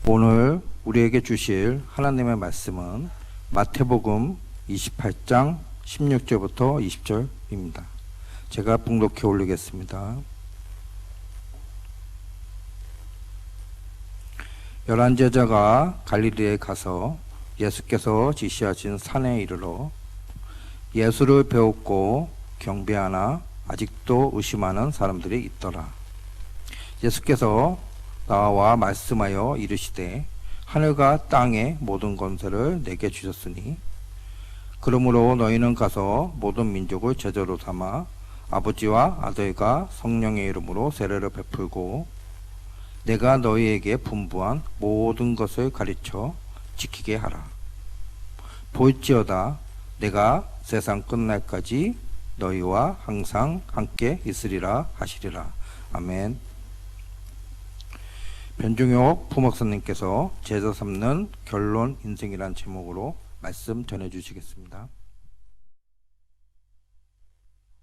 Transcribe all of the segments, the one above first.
오늘 우리에게 주실 하나님의 말씀은 마태복음 28장 16절부터 20절입니다. 제가 봉독해 올리겠습니다. 11 제자가 갈릴리에 가서 예수께서 지시하신 산에 이르러 예수를 배웠고 경배하나 아직도 의심하는 사람들이 있더라. 예수께서 나와 말씀하여 이르시되 하늘과 땅의 모든 권세를 내게 주셨으니 그러므로 너희는 가서 모든 민족을 제자로 삼아 아버지와 아들과 성령의 이름으로 세례를 베풀고 내가 너희에게 분부한 모든 것을 가르쳐 지키게 하라. 볼지어다 내가 세상 끝날까지 너희와 항상 함께 있으리라 하시리라. 아멘. 변종혁 부목사님께서 제자 삼는 결론 인생이란 제목으로 말씀 전해주시겠습니다.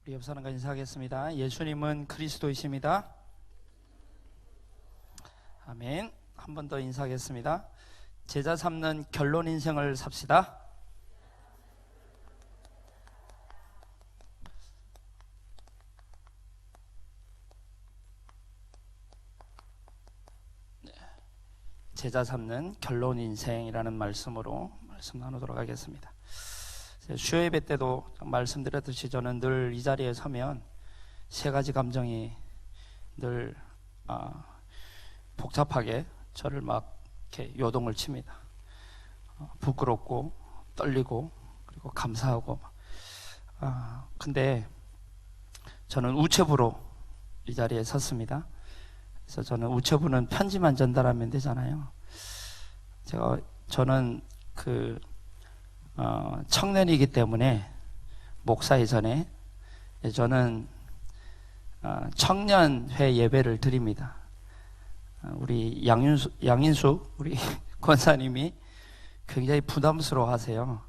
우리 옆 사람과 인사하겠습니다. 예수님은 그리스도이십니다. 아멘. 한 번 더 인사하겠습니다. 제자 삼는 결론 인생을 삽시다. 제자 삼는 결론 인생이라는 말씀으로 말씀 나누도록 하겠습니다. 수요 예배 때도 말씀드렸듯이 저는 늘 이 자리에 서면 세 가지 감정이 늘 복잡하게 저를 막 이렇게 요동을 칩니다. 부끄럽고 떨리고 그리고 감사하고 근데 저는 우체부로 이 자리에 섰습니다. 그래서 저는 우체부는 편지만 전달하면 되잖아요. 저는 청년이기 때문에 목사이기 전에 저는 청년회 예배를 드립니다. 우리 양인숙 우리 권사님이 굉장히 부담스러워하세요.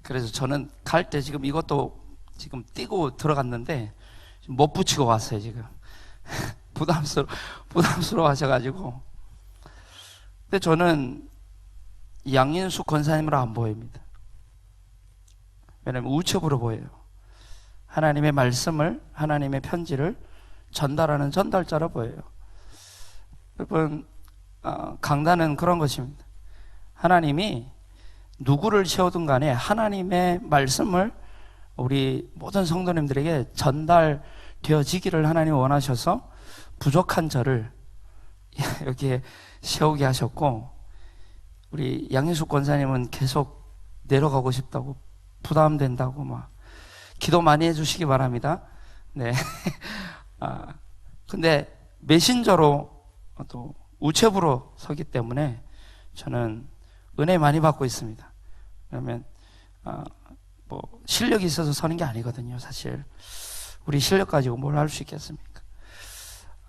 그래서 저는 갈 때 지금 이것도 지금 띄고 들어갔는데 못 붙이고 왔어요. 지금 부담스러워 하셔가지고. 근데 저는 양인숙 권사님으로 안 보입니다. 왜냐하면 우체부로 보여요. 하나님의 말씀을, 하나님의 편지를 전달하는 전달자로 보여요. 여러분, 강단은 그런 것입니다. 하나님이 누구를 세우든 간에 하나님의 말씀을 우리 모든 성도님들에게 전달되어지기를 하나님이 원하셔서 부족한 저를 여기에 세우게 하셨고, 우리 양인숙 권사님은 계속 내려가고 싶다고 부담된다고 막 기도 많이 해주시기 바랍니다. 네. 근데 메신저로 또 우체부로 서기 때문에 저는 은혜 많이 받고 있습니다. 그러면 실력이 있어서 서는 게 아니거든요. 사실 우리 실력 가지고 뭘 할 수 있겠습니까?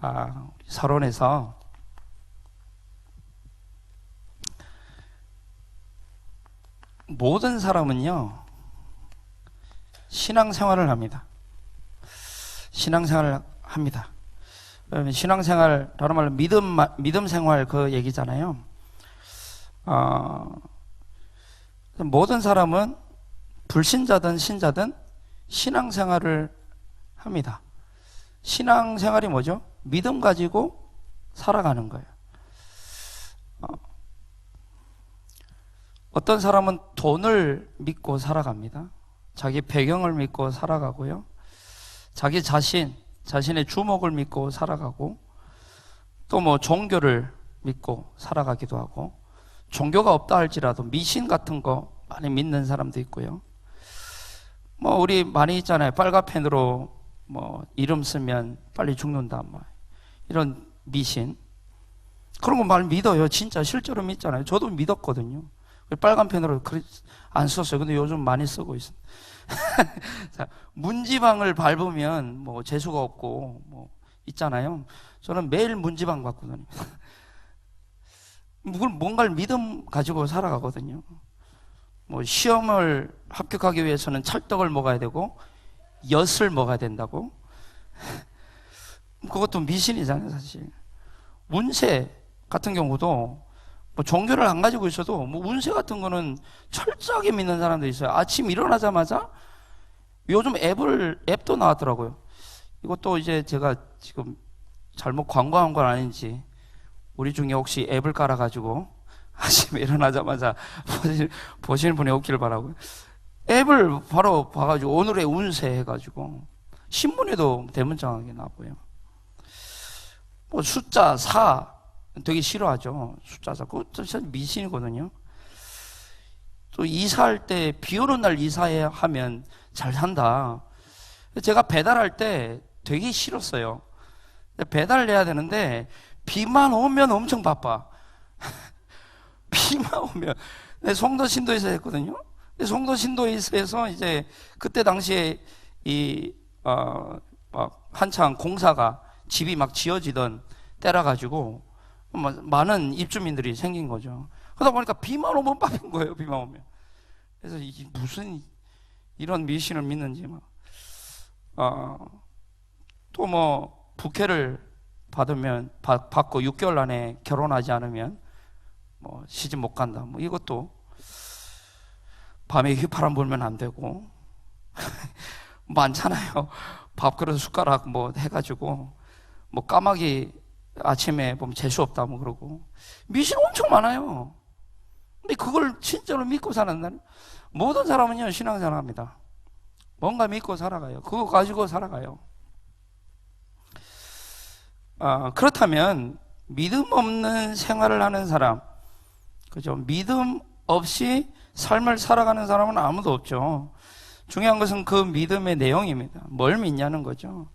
우리 서론에서 모든 사람은요 신앙생활을 합니다. 신앙생활을 합니다. 그러면 신앙생활, 다른 말로 믿음 생활 그 얘기잖아요. 모든 사람은 불신자든 신자든 신앙생활을 합니다. 신앙생활이 뭐죠? 믿음 가지고 살아가는 거예요. 어떤 사람은 돈을 믿고 살아갑니다. 자기 배경을 믿고 살아가고요. 자기 자신의 주목을 믿고 살아가고, 또 뭐 종교를 믿고 살아가기도 하고, 종교가 없다 할지라도 미신 같은 거 많이 믿는 사람도 있고요. 뭐 우리 많이 있잖아요. 빨간펜으로 뭐 이름 쓰면 빨리 죽는다, 뭐 이런 미신, 그런 거 많이 믿어요. 진짜 실제로 믿잖아요. 저도 믿었거든요. 빨간펜으로 안 썼어요. 근데 요즘 많이 쓰고 있습니다. 자, 문지방을 밟으면 뭐 재수가 없고 뭐 있잖아요. 저는 매일 문지방 밟고 다닙니다. 뭔가를 믿음 가지고 살아가거든요. 뭐 시험을 합격하기 위해서는 찰떡을 먹어야 되고 엿을 먹어야 된다고. 그것도 미신이잖아요, 사실. 운세 같은 경우도 뭐 종교를 안 가지고 있어도 뭐 운세 같은 거는 철저하게 믿는 사람도 있어요. 아침 일어나자마자 요즘 앱도 나왔더라고요. 이것도 이제 제가 지금 잘못 광고한 건 아닌지 우리 중에 혹시 앱을 깔아가지고 아침에 일어나자마자 보시는 분이 없기를 바라고요. 앱을 바로 봐가지고 오늘의 운세 해가지고 신문에도 대문짝하게 나와요. 뭐 숫자 4 되게 싫어하죠. 숫자 4 그것도 진짜 미신이거든요. 또 이사할 때 비 오는 날 이사해 하면 잘 산다. 제가 배달할 때 되게 싫었어요. 배달을 해야 되는데 비만 오면 엄청 바빠. 비만 오면. 송도 신도에서 했거든요. 송도 신도에서 이제 그때 당시에 막 한창 공사가 집이 막 지어지던 때라 가지고 많은 입주민들이 생긴 거죠. 그러다 보니까 비만 오면 빠진 거예요. 비만 오면. 그래서 이게 무슨 이런 미신을 믿는지 막. 또 뭐 부케를 받고 6개월 안에 결혼하지 않으면 뭐 시집 못 간다. 뭐 이것도 밤에 휘파람 불면 안 되고 많잖아요. 밥그릇 숟가락 뭐 해가지고 뭐 까마귀 아침에 보면 재수 없다 뭐 그러고 미신 엄청 많아요. 근데 그걸 진짜로 믿고 사는 모든 사람은요 신앙생활합니다. 뭔가 믿고 살아가요. 그거 가지고 살아가요. 그렇다면 믿음 없는 생활을 하는 사람, 그죠? 믿음 없이 삶을 살아가는 사람은 아무도 없죠. 중요한 것은 그 믿음의 내용입니다. 뭘 믿냐는 거죠.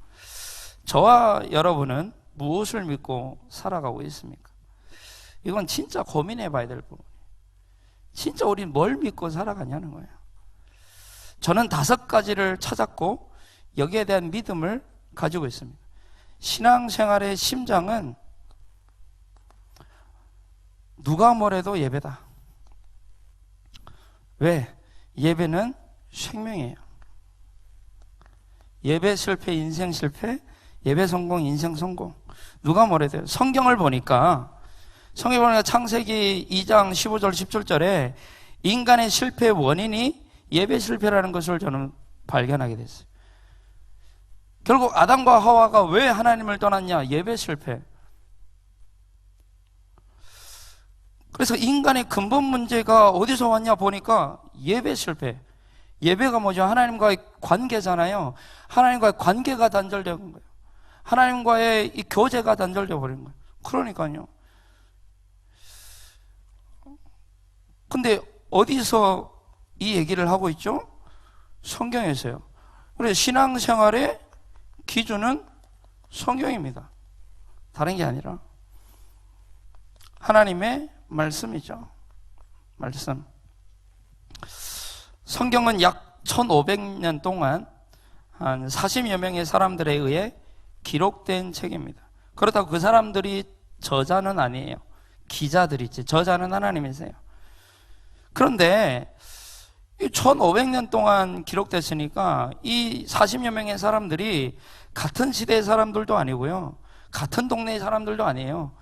저와 여러분은 무엇을 믿고 살아가고 있습니까? 이건 진짜 고민해 봐야 될 부분이에요. 진짜 우리는 뭘 믿고 살아가냐는 거예요. 저는 5가지를 찾았고 여기에 대한 믿음을 가지고 있습니다. 신앙생활의 심장은 누가 뭐래도 예배다. 왜? 예배는 생명이에요. 예배 실패, 인생 실패, 예배 성공, 인생 성공. 누가 뭐래도 성경을 보니까 창세기 2장 15절 17절에 인간의 실패의 원인이 예배 실패라는 것을 저는 발견하게 됐어요. 결국 아담과 하와가 왜 하나님을 떠났냐? 예배 실패. 그래서 인간의 근본 문제가 어디서 왔냐 보니까 예배 실패. 예배가 뭐죠? 하나님과의 관계잖아요. 하나님과의 관계가 단절된 거예요. 하나님과의 이 교제가 단절되어 버린 거예요. 그러니까요. 근데 어디서 이 얘기를 하고 있죠? 성경에서요. 그래서 신앙생활의 기준은 성경입니다. 다른 게 아니라 하나님의 말씀이죠. 말씀. 성경은 약 1500년 동안 한 40여 명의 사람들에 의해 기록된 책입니다. 그렇다고 그 사람들이 저자는 아니에요. 기자들이지. 저자는 하나님이세요. 그런데 1500년 동안 기록됐으니까 이 40여 명의 사람들이 같은 시대의 사람들도 아니고요. 같은 동네의 사람들도 아니에요.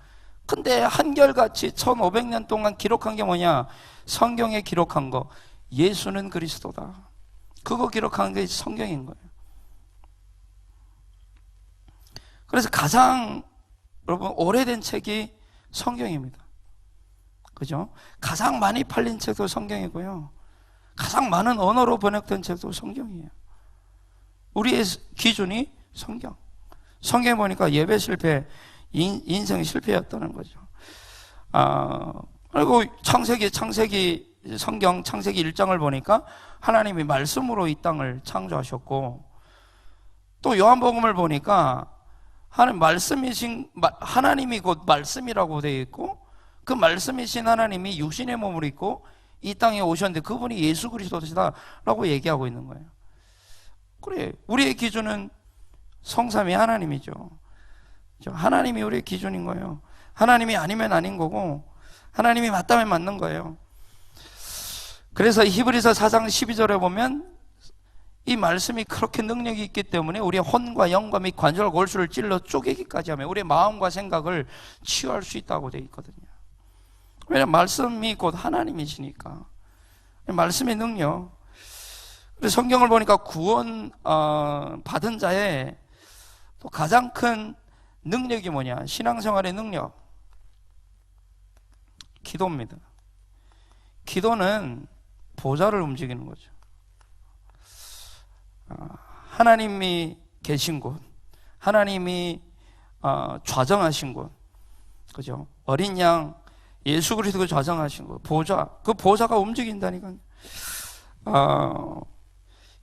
근데 한결같이 1500년 동안 기록한 게 뭐냐? 성경에 기록한 거. 예수는 그리스도다. 그거 기록한 게 성경인 거예요. 그래서 가장 여러분 오래된 책이 성경입니다. 그죠? 가장 많이 팔린 책도 성경이고요. 가장 많은 언어로 번역된 책도 성경이에요. 우리의 기준이 성경. 성경에 보니까 예배 실패, 인생 실패였다는 거죠. 그리고 성경 창세기 1장을 보니까 하나님이 말씀으로 이 땅을 창조하셨고, 또 요한복음을 보니까 하나님이 곧 말씀이라고 되어 있고, 그 말씀이신 하나님이 육신의 몸을 입고 이 땅에 오셨는데 그분이 예수 그리스도시다라고 얘기하고 있는 거예요. 그래, 우리의 기준은 성삼위 하나님이죠. 하나님이 우리의 기준인 거예요. 하나님이 아니면 아닌 거고 하나님이 맞다면 맞는 거예요. 그래서 히브리서 4장 12절에 보면 이 말씀이 그렇게 능력이 있기 때문에 우리의 혼과 영과 및 관절과 골수를 찔러 쪼개기까지 하면 우리의 마음과 생각을 치유할 수 있다고 되어 있거든요. 왜냐하면 말씀이 곧 하나님이시니까. 말씀의 능력. 그래서 성경을 보니까 구원 받은 자의 또 가장 큰 능력이 뭐냐? 신앙생활의 능력. 기도입니다. 기도는 보좌를 움직이는 거죠. 하나님이 계신 곳, 하나님이 좌정하신 곳, 그죠? 어린 양 예수 그리스도가 좌정하신 곳, 보좌, 그 보좌가 움직인다니까요.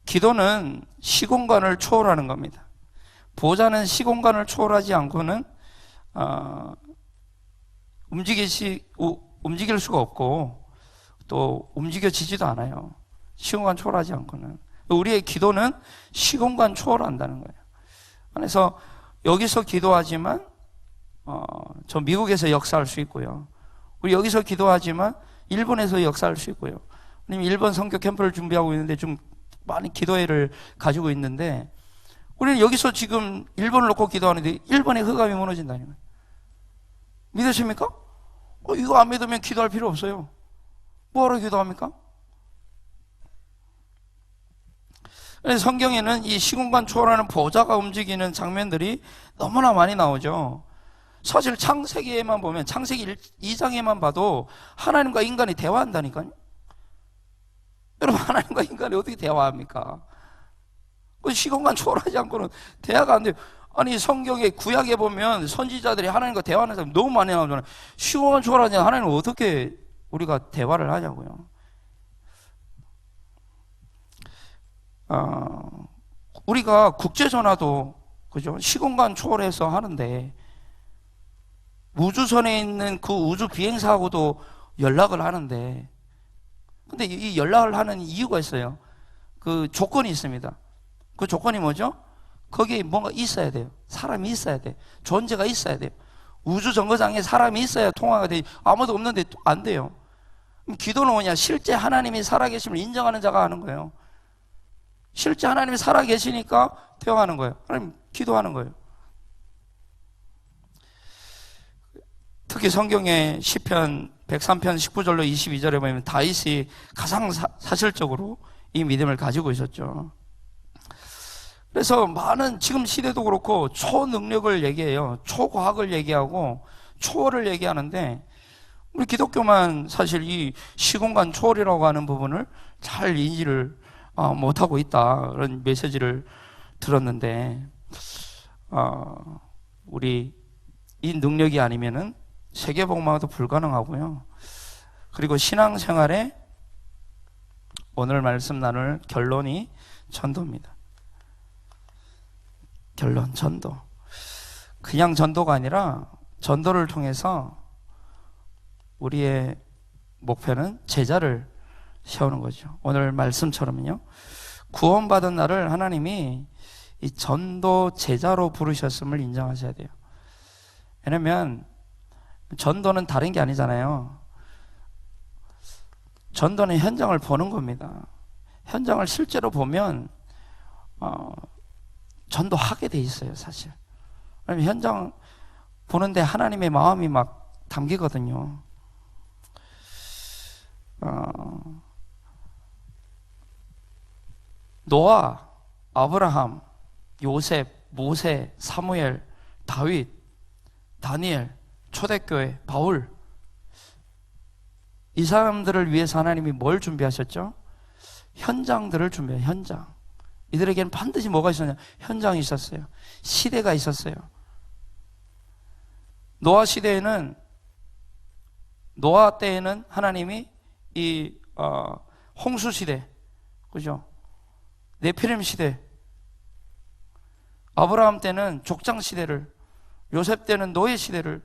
기도는 시공간을 초월하는 겁니다. 보좌는 시공간을 초월하지 않고는 움직일 수가 없고 또 움직여지지도 않아요. 시공간 초월하지 않고는. 우리의 기도는 시공간 초월한다는 거예요. 그래서 여기서 기도하지만 저 미국에서 역사할 수 있고요. 우리 여기서 기도하지만 일본에서 역사할 수 있고요. 우리 일본 선교 캠프를 준비하고 있는데 좀 많이 기도회를 가지고 있는데 우리는 여기서 지금 일본을 놓고 기도하는데 일본의 흑암이 무너진다는 거예요. 믿으십니까? 이거 안 믿으면 기도할 필요 없어요. 뭐하러 기도합니까? 성경에는 이 시공간 초월하는 보좌가 움직이는 장면들이 너무나 많이 나오죠. 사실 창세기에만 보면, 창세기 2장에만 봐도 하나님과 인간이 대화한다니까요. 여러분, 하나님과 인간이 어떻게 대화합니까? 그 시공간 초월하지 않고는 대화가 안 돼요. 아니, 성경의 구약에 보면 선지자들이 하나님과 대화하는 사람이 너무 많이 나오잖아요. 시공간 초월하지 않고 하나님은 어떻게 우리가 대화를 하냐고요. 우리가 국제전화도, 그죠? 시공간 초월해서 하는데, 우주선에 있는 그 우주 비행사하고도 연락을 하는데, 근데 이 연락을 하는 이유가 있어요. 그 조건이 있습니다. 그 조건이 뭐죠? 거기에 뭔가 있어야 돼요. 사람이 있어야 돼. 존재가 있어야 돼요. 우주 정거장에 사람이 있어야 통화가 돼. 아무도 없는데 안 돼요. 그럼 기도는 뭐냐? 실제 하나님이 살아계심을 인정하는 자가 하는 거예요. 실제 하나님이 살아계시니까 대화하는 거예요. 하나님 기도하는 거예요. 특히 성경의 시편 103편 19절로 22절에 보면 다윗이 가장 사실적으로 이 믿음을 가지고 있었죠. 그래서 많은 지금 시대도 그렇고 초능력을 얘기해요. 초과학을 얘기하고 초월을 얘기하는데 우리 기독교만 사실 이 시공간 초월이라고 하는 부분을 잘 인지를 못하고 있다, 그런 메시지를 들었는데 우리 이 능력이 아니면은 세계복음화도 불가능하고요. 그리고 신앙생활에 오늘 말씀 나눌 결론이 전도입니다. 결론, 전도. 그냥 전도가 아니라 전도를 통해서 우리의 목표는 제자를 세우는 거죠. 오늘 말씀처럼요. 구원받은 나를 하나님이 이 전도 제자로 부르셨음을 인정하셔야 돼요. 왜냐면 전도는 다른 게 아니잖아요. 전도는 현장을 보는 겁니다. 현장을 실제로 보면 전도하게 돼 있어요, 사실. 왜냐면 현장 보는데 하나님의 마음이 막 담기거든요. 노아, 아브라함, 요셉, 모세, 사무엘, 다윗, 다니엘, 초대교회, 바울, 이 사람들을 위해서 하나님이 뭘 준비하셨죠? 현장들을 준비해요. 현장. 이들에게는 반드시 뭐가 있었냐? 현장이 있었어요. 시대가 있었어요. 노아 시대에는, 노아 때에는 하나님이 이 홍수 시대, 그죠? 네피림 시대, 아브라함 때는 족장 시대를, 요셉 때는 노예 시대를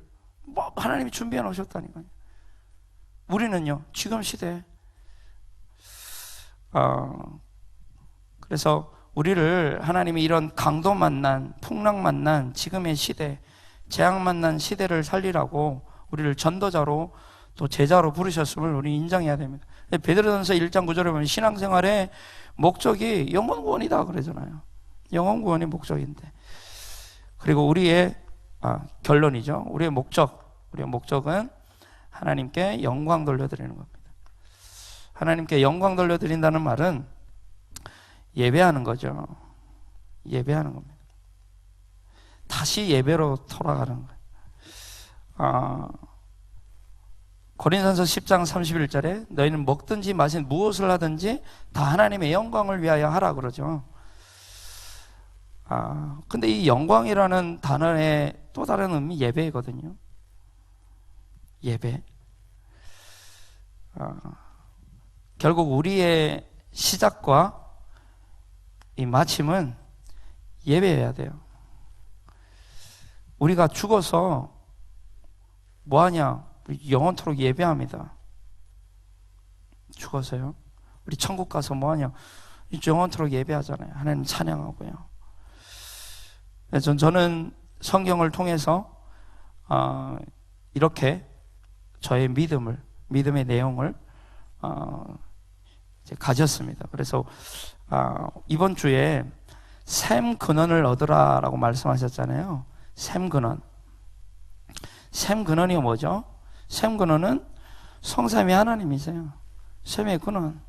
하나님이 준비해 놓으셨다니까요. 우리는요, 지금 시대. 그래서 우리를 하나님이 이런 강도 만난, 풍랑 만난 지금의 시대, 재앙 만난 시대를 살리라고 우리를 전도자로 또 제자로 부르셨음을 우리 인정해야 됩니다. 베드로전서 1장 9절에 보면 신앙생활의 목적이 영혼 구원이다 그러잖아요. 영혼 구원이 목적인데, 그리고 우리의 결론이죠. 우리의 목적은 하나님께 영광 돌려드리는 겁니다. 하나님께 영광 돌려드린다는 말은 예배하는 거죠. 예배하는 겁니다. 다시 예배로 돌아가는 거예요. 고린도전서 10장 31절에 너희는 먹든지 마신 무엇을 하든지 다 하나님의 영광을 위하여 하라 그러죠. 근데 이 영광이라는 단어의 또 다른 의미 예배거든요. 예배. 결국 우리의 시작과 이 마침은 예배해야 돼요. 우리가 죽어서 뭐하냐? 영원토록 예배합니다. 죽어서요. 우리 천국 가서 뭐하냐? 영원토록 예배하잖아요. 하나님 찬양하고요. 저는 성경을 통해서 이렇게 저의 믿음의 내용을 이제 가졌습니다. 그래서 이번 주에 샘 근원을 얻으라라고 말씀하셨잖아요. 샘 근원. 샘 근원이 뭐죠? 샘 근원은 성삼위 하나님이세요. 샘의 근원.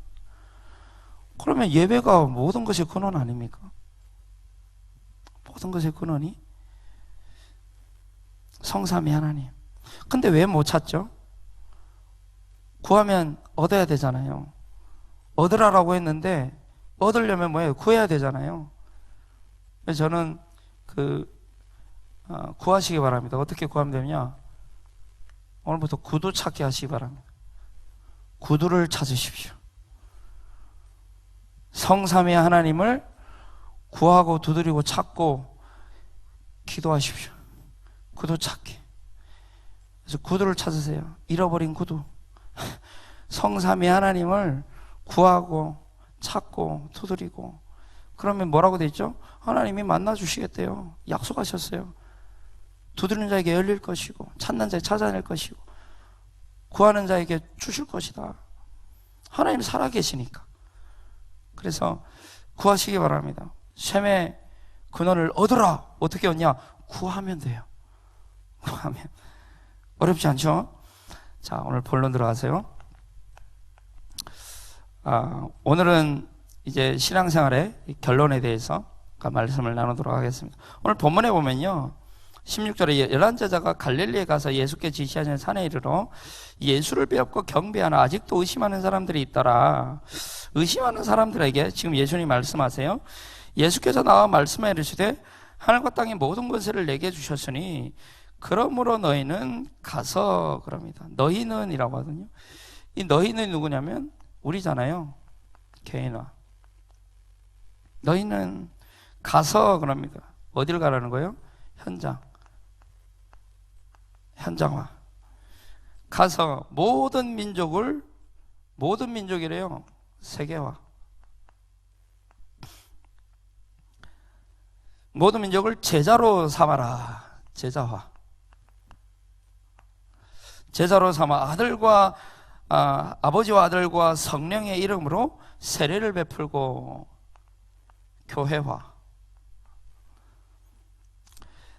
그러면 예배가 모든 것의 근원 아닙니까? 모든 것의 근원이 성삼위 하나님. 근데 왜 못 찾죠? 구하면 얻어야 되잖아요. 얻으라라고 했는데 얻으려면 뭐예요? 구해야 되잖아요. 그래서 저는 구하시기 바랍니다. 어떻게 구하면 되냐? 오늘부터 구두 찾기 하시기 바랍니다. 구두를 찾으십시오. 성삼위 하나님을 구하고 두드리고 찾고 기도하십시오. 구두 찾기. 그래서 구두를 찾으세요. 잃어버린 구두. 성삼위 하나님을 구하고 찾고 두드리고, 그러면 뭐라고 돼 있죠? 하나님이 만나 주시겠대요. 약속하셨어요. 두드리는 자에게 열릴 것이고 찾는 자에게 찾아낼 것이고 구하는 자에게 주실 것이다. 하나님 살아계시니까. 그래서 구하시기 바랍니다. 셈의 근원을 얻으라. 어떻게 얻냐? 구하면 돼요. 구하면. 어렵지 않죠? 자, 오늘 본론 들어가세요. 오늘은 이제 신앙생활의 결론에 대해서 말씀을 나누도록 하겠습니다. 오늘 본문에 보면요, 16절에 11제자가 갈릴리에 가서 예수께 지시하신 산에 이르러 예수를 배웠고 경배하나 아직도 의심하는 사람들이 있더라. 의심하는 사람들에게 지금 예수님이 말씀하세요. 예수께서 나와 말씀해 이르시되 하늘과 땅의 모든 권세를 내게 주셨으니 그러므로 너희는 가서, 그럽니다. 너희는 이라고 하거든요. 이 너희는 누구냐면 우리잖아요. 개인화. 너희는 가서, 그럽니다. 어디를 가라는 거예요? 현장화. 가서 모든 민족이래요. 세계화. 모든 민족을 제자로 삼아라. 제자화. 제자로 삼아 아버지와 아들과 성령의 이름으로 세례를 베풀고 교회화.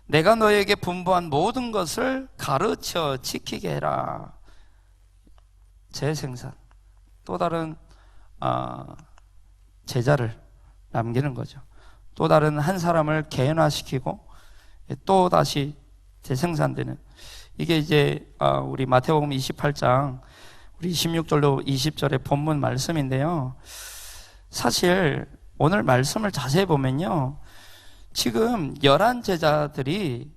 내가 너에게 분부한 모든 것을 가르쳐 지키게 해라. 재생산. 또 다른 제자를 남기는 거죠. 또 다른 한 사람을 개연화시키고 또 다시 재생산되는, 이게 이제 우리 마태복음 28장 우리 16절로 20절의 본문 말씀인데요. 사실 오늘 말씀을 자세히 보면요, 지금 11제자들이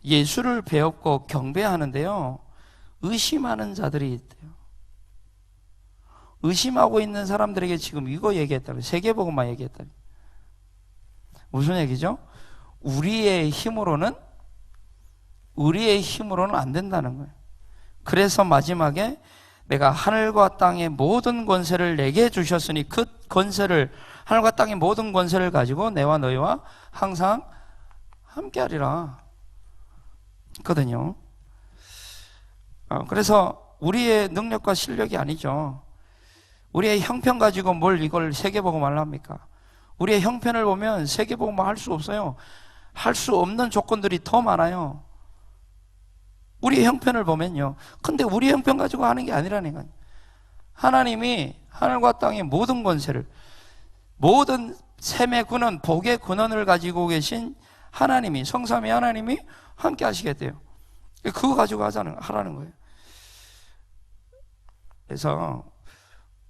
예수를 배웠고 경배하는데요, 의심하는 자들이 있대요. 의심하고 있는 사람들에게 지금 이거 얘기했다는, 세계복음만 얘기했다는. 무슨 얘기죠? 우리의 힘으로는 안 된다는 거예요. 그래서 마지막에 내가 하늘과 땅의 모든 권세를 내게 주셨으니 그 권세를, 하늘과 땅의 모든 권세를 가지고 내와 너희와 항상 함께하리라 거든요. 그래서 우리의 능력과 실력이 아니죠. 우리의 형편 가지고 뭘 이걸 세계복음을 합니까? 우리의 형편을 보면 세계복음을 할 수 없어요. 할 수 없는 조건들이 더 많아요. 우리의 형편을 보면요. 근데 우리의 형편 가지고 하는 게 아니라니까요. 하나님이 하늘과 땅의 모든 권세를, 모든 셈의 근원, 복의 근원을 가지고 계신 하나님이, 성삼위 하나님이 함께 하시겠대요. 그거 가지고 하라는 거예요. 그래서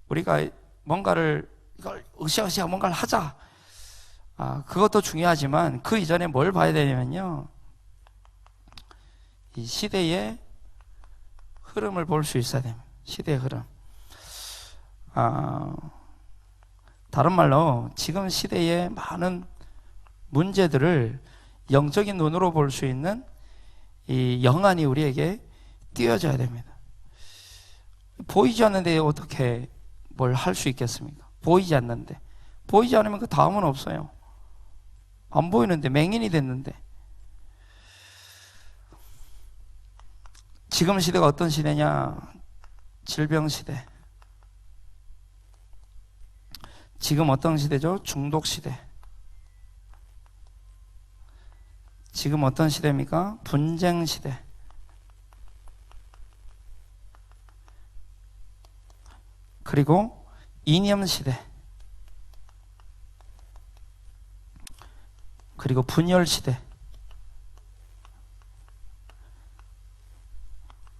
우리가 뭔가를, 이걸 으쌰으쌰 뭔가를 하자. 그것도 중요하지만 그 이전에 뭘 봐야 되냐면요. 이 시대의 흐름을 볼 수 있어야 됩니다. 시대의 흐름. 다른 말로 지금 시대의 많은 문제들을 영적인 눈으로 볼 수 있는 이 영안이 우리에게 띄어져야 됩니다. 보이지 않는데 어떻게 뭘 할 수 있겠습니까? 보이지 않는데. 보이지 않으면 그 다음은 없어요. 안 보이는데, 맹인이 됐는데. 지금 시대가 어떤 시대냐? 질병 시대. 지금 어떤 시대죠? 중독 시대. 지금 어떤 시대입니까? 분쟁 시대. 그리고 이념 시대. 그리고 분열 시대.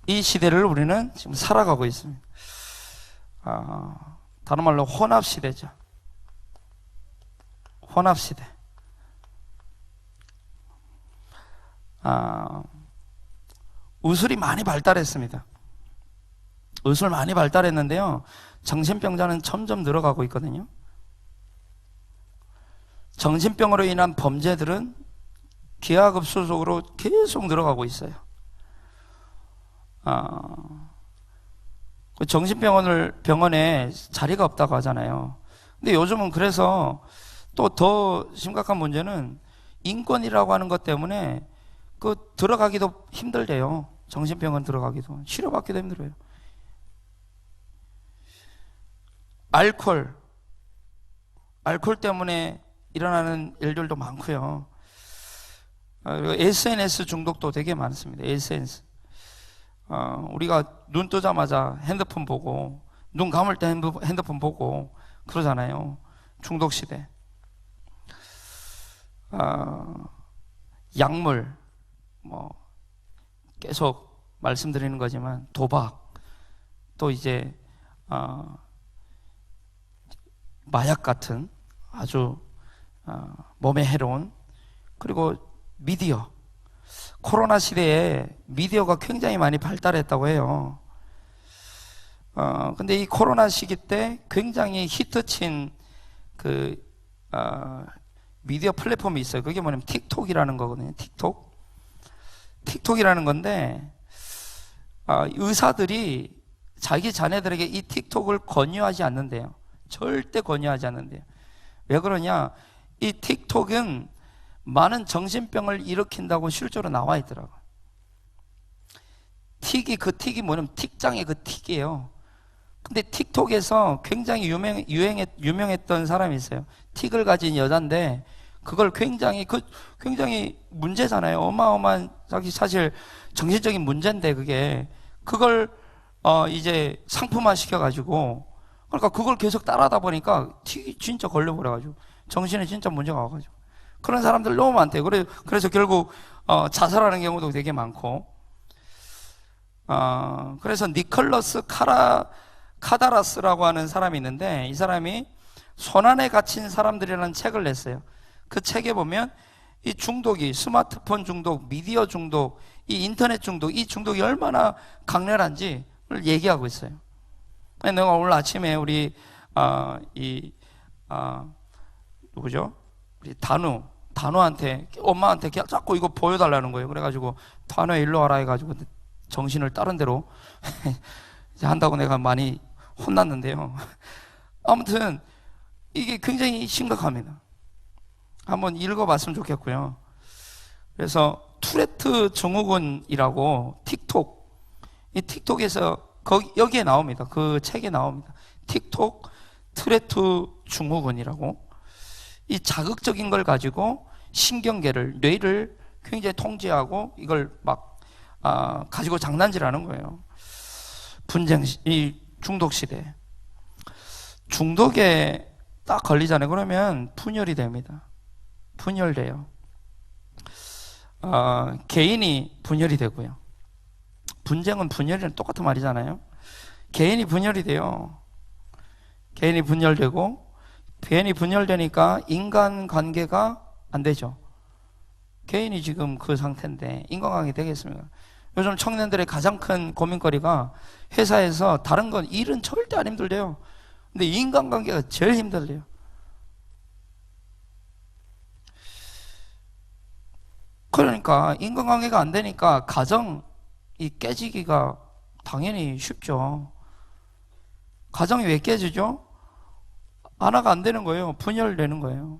이 시대를 우리는 지금 살아가고 있습니다. 다른 말로 혼합 시대죠. 혼합 시대. 의술이 많이 발달했습니다. 의술 많이 발달했는데요. 정신병자는 점점 늘어가고 있거든요. 정신병으로 인한 범죄들은 기하급수적으로 계속 늘어가고 있어요. 병원에 자리가 없다고 하잖아요. 근데 요즘은 그래서 또 더 심각한 문제는 인권이라고 하는 것 때문에 들어가기도 힘들대요. 정신병원 들어가기도. 치료받기도 힘들어요. 알코올 때문에 일어나는 일들도 많고요. 그리고 SNS 중독도 되게 많습니다. SNS. 우리가 눈 뜨자마자 핸드폰 보고, 눈 감을 때 핸드폰 보고 그러잖아요. 중독 시대. 약물, 계속 말씀드리는 거지만, 도박, 또 이제, 마약 같은 아주, 몸에 해로운, 그리고 미디어. 코로나 시대에 미디어가 굉장히 많이 발달했다고 해요. 근데 이 코로나 시기 때 굉장히 히트친 미디어 플랫폼이 있어요. 그게 뭐냐면 틱톡이라는 거거든요. 틱톡이라는 건데, 의사들이 자기 자녀들에게 이 틱톡을 권유하지 않는데요. 절대 권유하지 않는데요. 왜 그러냐? 이 틱톡은 많은 정신병을 일으킨다고 실제로 나와 있더라고요. 틱이 뭐냐면 틱장의 그 틱이에요. 근데 틱톡에서 굉장히 유명했던 사람이 있어요. 틱을 가진 여잔데, 그걸 굉장히 문제잖아요. 어마어마한, 사실 정신적인 문제인데, 그걸 이제 상품화 시켜가지고, 그러니까 그걸 계속 따라하다 보니까 틱이 진짜 걸려버려가지고, 정신에 진짜 문제가 와가지고. 그런 사람들 너무 많대요. 그래서 결국, 자살하는 경우도 되게 많고, 그래서 니콜러스 카다라스라고 하는 사람이 있는데, 이 사람이 손안에 갇힌 사람들이라는 책을 냈어요. 그 책에 보면 이 중독이, 스마트폰 중독, 미디어 중독, 이 인터넷 중독, 이 중독이 얼마나 강렬한지 얘기하고 있어요. 내가 오늘 아침에 우리 누구죠? 우리 단우한테, 엄마한테 자꾸 이거 보여달라는 거예요. 그래가지고 단우야 일로 와라 해가지고 정신을 다른 데로 한다고 내가 많이 혼났는데요. 아무튼 이게 굉장히 심각합니다. 한번 읽어봤으면 좋겠고요. 그래서 투레트 증후군이라고 틱톡에서 여기에 나옵니다. 그 책에 나옵니다. 틱톡 트레트 증후군이라고. 이 자극적인 걸 가지고 신경계를, 뇌를 굉장히 통제하고 이걸 막 가지고 장난질하는 거예요. 이 중독 시대. 중독에 딱 걸리잖아요. 그러면 분열이 됩니다. 분열돼요. 개인이 분열이 되고요. 분쟁은 분열이랑 똑같은 말이잖아요. 개인이 분열이 돼요. 개인이 분열되고, 개인이 분열되니까 인간관계가 안 되죠. 개인이 지금 그 상태인데 인간관계 되겠습니까? 요즘 청년들의 가장 큰 고민거리가 회사에서 다른 건 일은 절대 안 힘들대요. 근데 인간관계가 제일 힘들대요. 그러니까 인간관계가 안 되니까 가정이 깨지기가 당연히 쉽죠. 가정이 왜 깨지죠? 하나가 안 되는 거예요. 분열되는 거예요.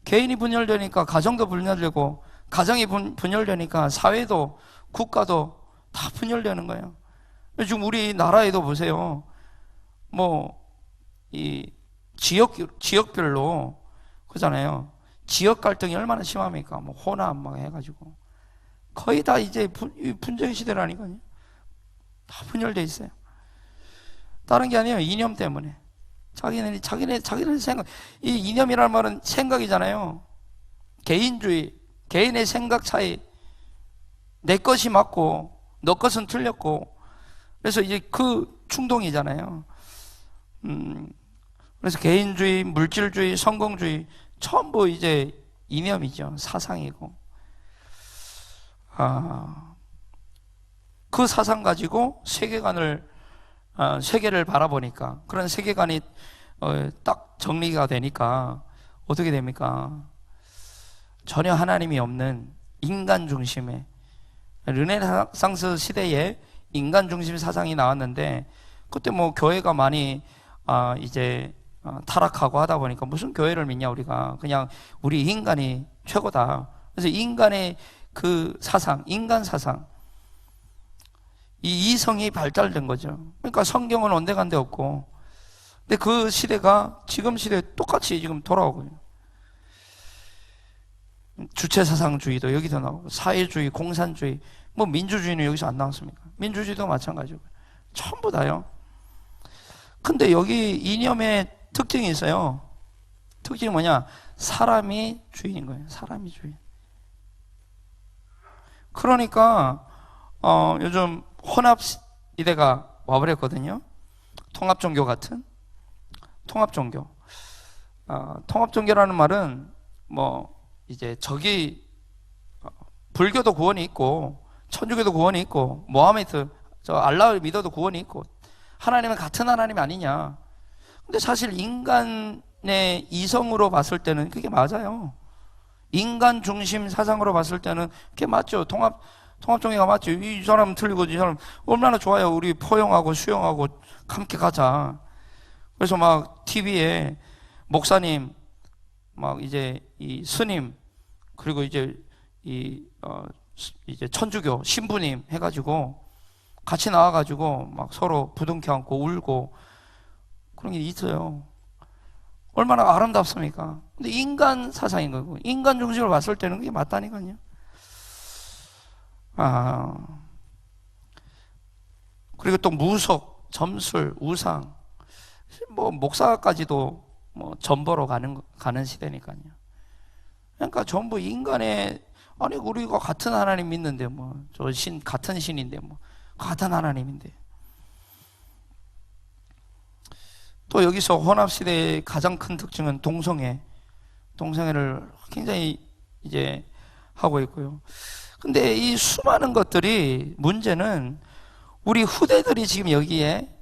개인이 분열되니까 가정도 분열되고, 가정이 분열되니까 사회도 국가도 다 분열되는 거예요. 지금 우리 나라에도 보세요. 이 지역별로 그잖아요. 지역 갈등이 얼마나 심합니까? 호남 막 해가지고 거의 다 이제 분쟁 시대라니까요. 다 분열돼 있어요. 다른 게 아니에요. 이념 때문에. 자기네 생각. 이 이념이라는 말은 생각이잖아요. 개인주의, 개인의 생각 차이. 내 것이 맞고 너 것은 틀렸고. 그래서 이제 그 충동이잖아요. 그래서 개인주의, 물질주의, 성공주의 전부 이제 이념이죠. 사상이고. 그 사상 가지고 세계를 바라보니까, 그런 세계관이 딱 정리가 되니까 어떻게 됩니까? 전혀 하나님이 없는 인간 중심의, 르네상스 시대에 인간 중심 사상이 나왔는데, 그때 교회가 많이 이제 타락하고 하다 보니까 무슨 교회를 믿냐, 우리가. 그냥 우리 인간이 최고다. 그래서 인간의 그 사상, 인간 사상, 이 이성이 발달된 거죠. 그러니까 성경은 온데간데 없고, 근데 그 시대가 지금 시대에 똑같이 지금 돌아오고요. 주체사상주의도 여기서 나오고, 사회주의, 공산주의, 민주주의는 여기서 안 나왔습니까? 민주주의도 마찬가지고, 전부 다요. 근데 여기 이념의 특징이 있어요. 특징이 뭐냐? 사람이 주인인 거예요. 사람이 주인. 그러니까 요즘 혼합 시대가 와버렸거든요. 통합종교 같은 통합종교. 통합종교라는 말은 이제 불교도 구원이 있고, 천주교도 구원이 있고, 모하메드, 알라를 믿어도 구원이 있고, 하나님은 같은 하나님 아니냐. 근데 사실 인간의 이성으로 봤을 때는 그게 맞아요. 인간 중심 사상으로 봤을 때는 그게 맞죠. 통합종교가 맞죠. 이 사람은 틀리고 이 사람 얼마나 좋아요. 우리 포용하고 수용하고 함께 가자. 그래서 TV에 목사님, 이제 이 스님, 그리고 이제 이제 천주교 신부님 해가지고 같이 나와가지고 서로 부둥켜 안고 울고 그런 게 있어요. 얼마나 아름답습니까? 근데 인간 사상인 거고, 인간 중심으로 봤을 때는 그게 맞다니까요. 그리고 또 무속, 점술, 우상, 목사까지도 전보로 가는 시대니까요. 그러니까 전부 인간의, 아니 우리가 같은 하나님 믿는데 같은 신인데 같은 하나님인데. 또 여기서 혼합시대의 가장 큰 특징은 동성애를 굉장히 이제 하고 있고요. 근데 이 수많은 것들이, 문제는 우리 후대들이 지금 여기에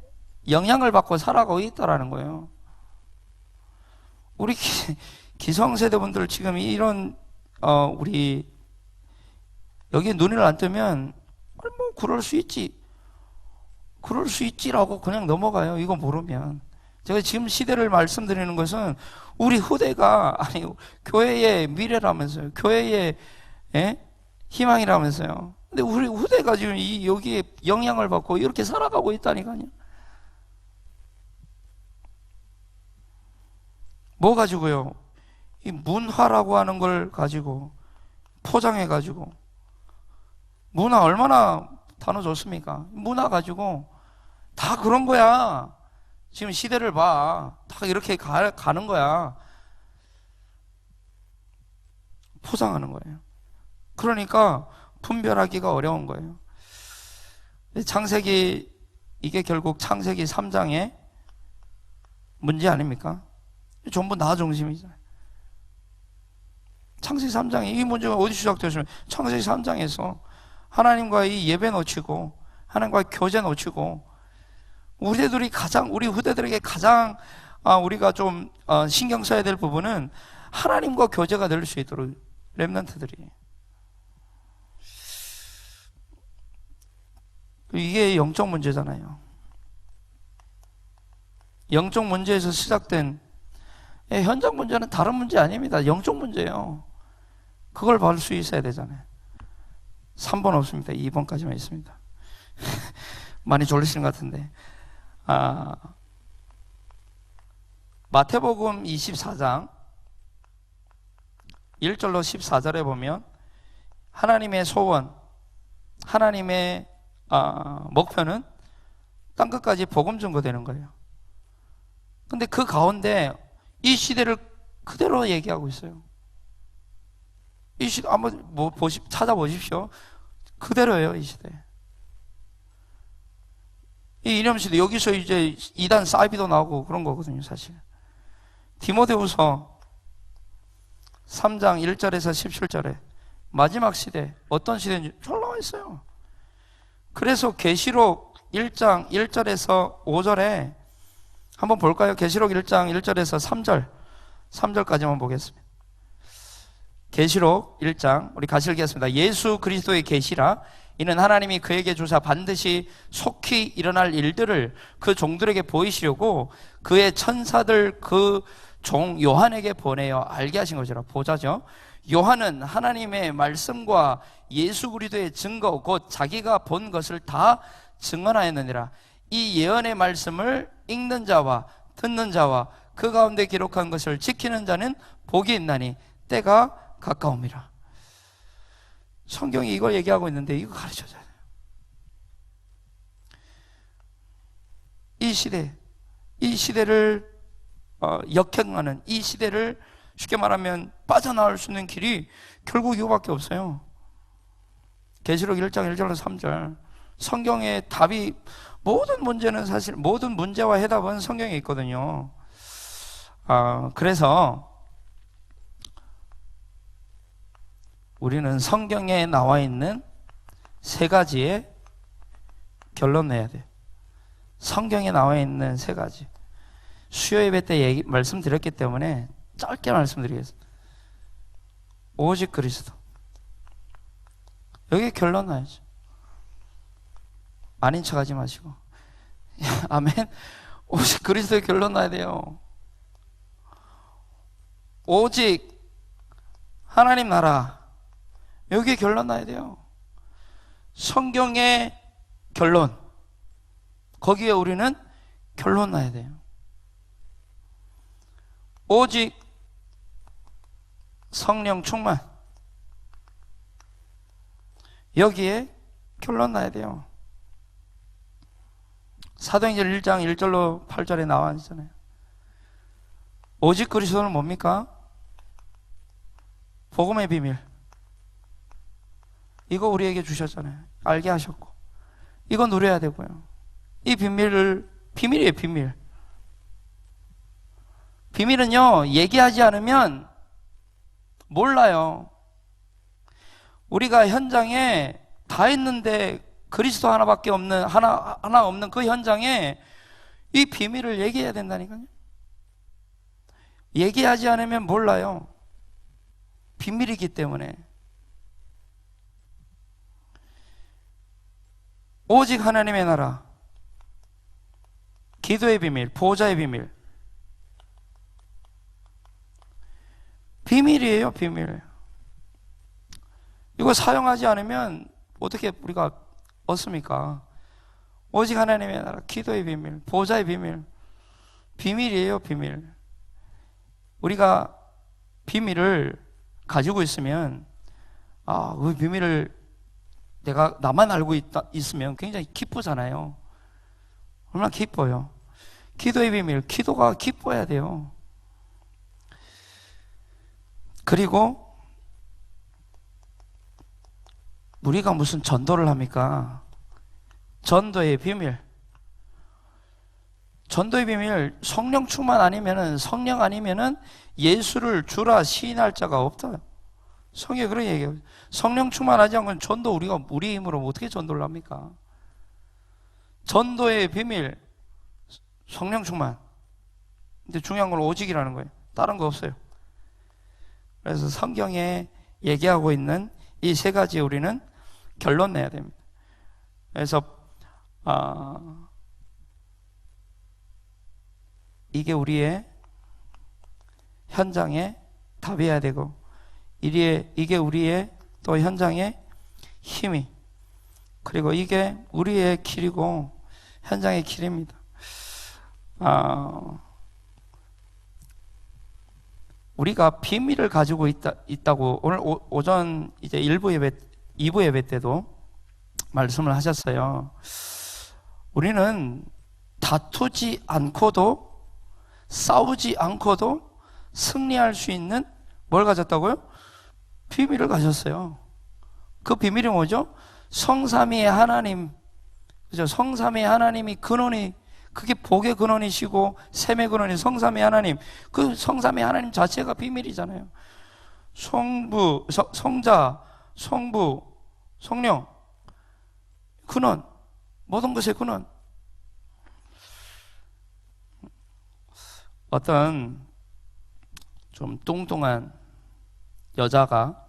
영향을 받고 살아가고 있다라는 거예요. 우리 기성세대 분들 지금 이런 우리 여기에 눈을 안 뜨면 그럴 수 있지라고 그냥 넘어가요. 이거 모르면. 제가 지금 시대를 말씀드리는 것은 우리 후대가, 교회의 미래라면서요. 교회의 희망이라면서요. 근데 우리 후대가 지금 여기에 영향을 받고 이렇게 살아가고 있다니까요. 뭐 가지고요? 이 문화라고 하는 걸 가지고 포장해 가지고, 문화 얼마나 단어 좋습니까? 문화 가지고 다 그런 거야. 지금 시대를 봐. 다 이렇게 가는 거야. 포장하는 거예요. 그러니까 분별하기가 어려운 거예요. 창세기, 이게 결국 창세기 3장의 문제 아닙니까? 전부 나 중심이잖아요. 창세기 3장에 이 문제가 어디 시작되었으면 창세기 3장에서 하나님과의 예배 놓치고 하나님과의 교제 놓치고, 우리들이 가장, 우리 후대들에게 가장 우리가 좀 신경 써야 될 부분은 하나님과 교제가 될 수 있도록 렘넌트들이, 이게 영적 문제잖아요. 영적 문제에서 시작된 현장 문제는 다른 문제 아닙니다. 영적 문제예요. 그걸 받을 수 있어야 되잖아요. 3번 없습니다. 2번까지만 있습니다. 많이 졸리시는 것 같은데. 마태복음 24장 1절로 14절에 보면 하나님의 소원, 하나님의 목표는 땅끝까지 복음 전거되는 거예요. 근데 그 가운데 이 시대를 그대로 얘기하고 있어요. 이 시대 한번 찾아보십시오. 그대로예요, 이 시대. 이 이념 시대, 여기서 이제 이단 사이비도 나오고 그런 거거든요, 사실. 디모데후서 3장 1절에서 17절에 마지막 시대, 어떤 시대인지 잘 나와 있어요. 그래서 계시록 1장 1절에서 5절에 한번 볼까요? 계시록 1장 1절에서 3절까지만 보겠습니다. 계시록 1장, 우리 같이 읽겠습니다. 예수 그리스도의 계시라. 이는 하나님이 그에게 주사 반드시 속히 일어날 일들을 그 종들에게 보이시려고 그의 천사들 그 종 요한에게 보내어 알게 하신 것이라. 보자죠. 요한은 하나님의 말씀과 예수 그리스도의 증거, 곧 자기가 본 것을 다 증언하였느니라. 이 예언의 말씀을 읽는 자와 듣는 자와 그 가운데 기록한 것을 지키는 자는 복이 있나니 때가 가까움이라. 성경이 이걸 얘기하고 있는데 이거 가르쳐줘야 돼요. 이 시대를 역행하는, 이 시대를 쉽게 말하면 빠져나올 수 있는 길이 결국 이거밖에 없어요. 계시록 1장 1절로 3절. 성경의 답이, 모든 문제는 사실, 모든 문제와 해답은 성경에 있거든요. 그래서 우리는 성경에 나와 있는 세 가지의 결론 내야 돼요. 성경에 나와 있는 세 가지. 수요 예배 때 말씀드렸기 때문에 짧게 말씀드리겠습니다. 오직 그리스도. 여기 결론 나야죠. 아닌 척 하지 마시고. 아멘. 오직 그리스도의 결론 나야 돼요. 오직 하나님 나라. 여기에 결론 나야 돼요. 성경의 결론. 거기에 우리는 결론 나야 돼요. 오직 성령 충만. 여기에 결론 나야 돼요. 사도행전 1장 1절로 8절에 나와 있잖아요. 오직 그리스도는 뭡니까? 복음의 비밀. 이거 우리에게 주셨잖아요. 알게 하셨고. 이거 누려야 되고요. 이 비밀이에요, 비밀. 비밀은요, 얘기하지 않으면 몰라요. 우리가 현장에 다 있는데 그리스도 하나밖에 없는, 하나 없는 그 현장에 이 비밀을 얘기해야 된다니까요. 얘기하지 않으면 몰라요. 비밀이기 때문에. 오직 하나님의 나라, 기도의 비밀, 보호자의 비밀. 비밀이에요, 비밀. 이거 사용하지 않으면 어떻게 우리가 얻습니까? 오직 하나님의 나라, 기도의 비밀, 보좌의 비밀, 비밀이에요, 비밀. 우리가 비밀을 가지고 있으면, 그 비밀을 내가 나만 알고 있으면 굉장히 기쁘잖아요. 얼마나 기뻐요. 기도의 비밀, 기도가 기뻐야 돼요. 그리고 우리가 무슨 전도를 합니까? 전도의 비밀. 전도의 비밀, 성령 충만 아니면은, 성령 아니면은 예수를 주라 시인할 자가 없다. 성경에 그런 얘기해요. 성령 충만하지 않으면 전도 우리가 우리 힘으로 어떻게 전도를 합니까? 전도의 비밀, 성령 충만. 근데 중요한 건 오직이라는 거예요. 다른 거 없어요. 그래서 성경에 얘기하고 있는 이 세 가지 우리는 결론 내야 됩니다. 그래서 이게 우리의 현장에 답이어야 되고, 이게 우리의 또 현장의 힘이, 그리고 이게 우리의 길이고 현장의 길입니다. 우리가 비밀을 가지고 있다고 오늘 오전 이제 2부 예배 때도 말씀을 하셨어요. 우리는 다투지 않고도, 싸우지 않고도 승리할 수 있는 뭘 가졌다고요? 비밀을 가졌어요. 그 비밀이 뭐죠? 성삼위의 하나님, 그죠? 성삼위의 하나님이 근원이, 그게 복의 근원이시고 샘의 근원이 성삼위의 하나님, 그 성삼위의 하나님 자체가 비밀이잖아요. 성자, 성부, 성령, 근원, 모든 것의 근원. 어떤 좀 뚱뚱한 여자가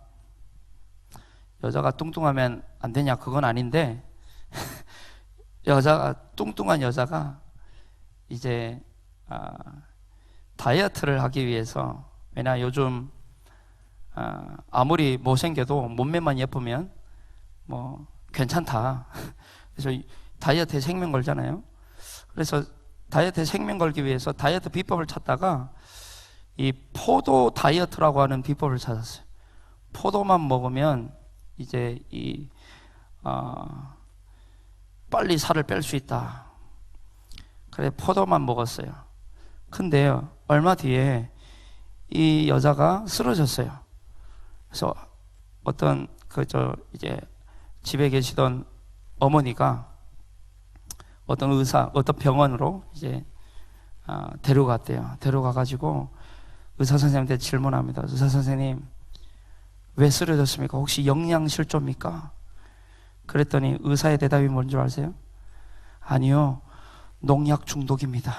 뚱뚱하면 안 되냐, 그건 아닌데, 뚱뚱한 여자가 이제 다이어트를 하기 위해서, 왜냐 요즘 아무리 못생겨도 몸매만 예쁘면 뭐 괜찮다. 그래서 다이어트에 생명 걸잖아요. 그래서 다이어트에 생명 걸기 위해서 다이어트 비법을 찾다가 이 포도 다이어트라고 하는 비법을 찾았어요. 포도만 먹으면 이제 빨리 살을 뺄 수 있다. 그래 포도만 먹었어요. 근데요, 얼마 뒤에 이 여자가 쓰러졌어요. 그래서 어떤 이제 집에 계시던 어머니가 어떤 어떤 병원으로 이제 데려갔대요. 데려가가지고 의사 선생님한테 질문합니다. 의사 선생님, 왜 쓰러졌습니까? 혹시 영양실조입니까? 그랬더니 의사의 대답이 뭔 줄 아세요? 아니요, 농약 중독입니다.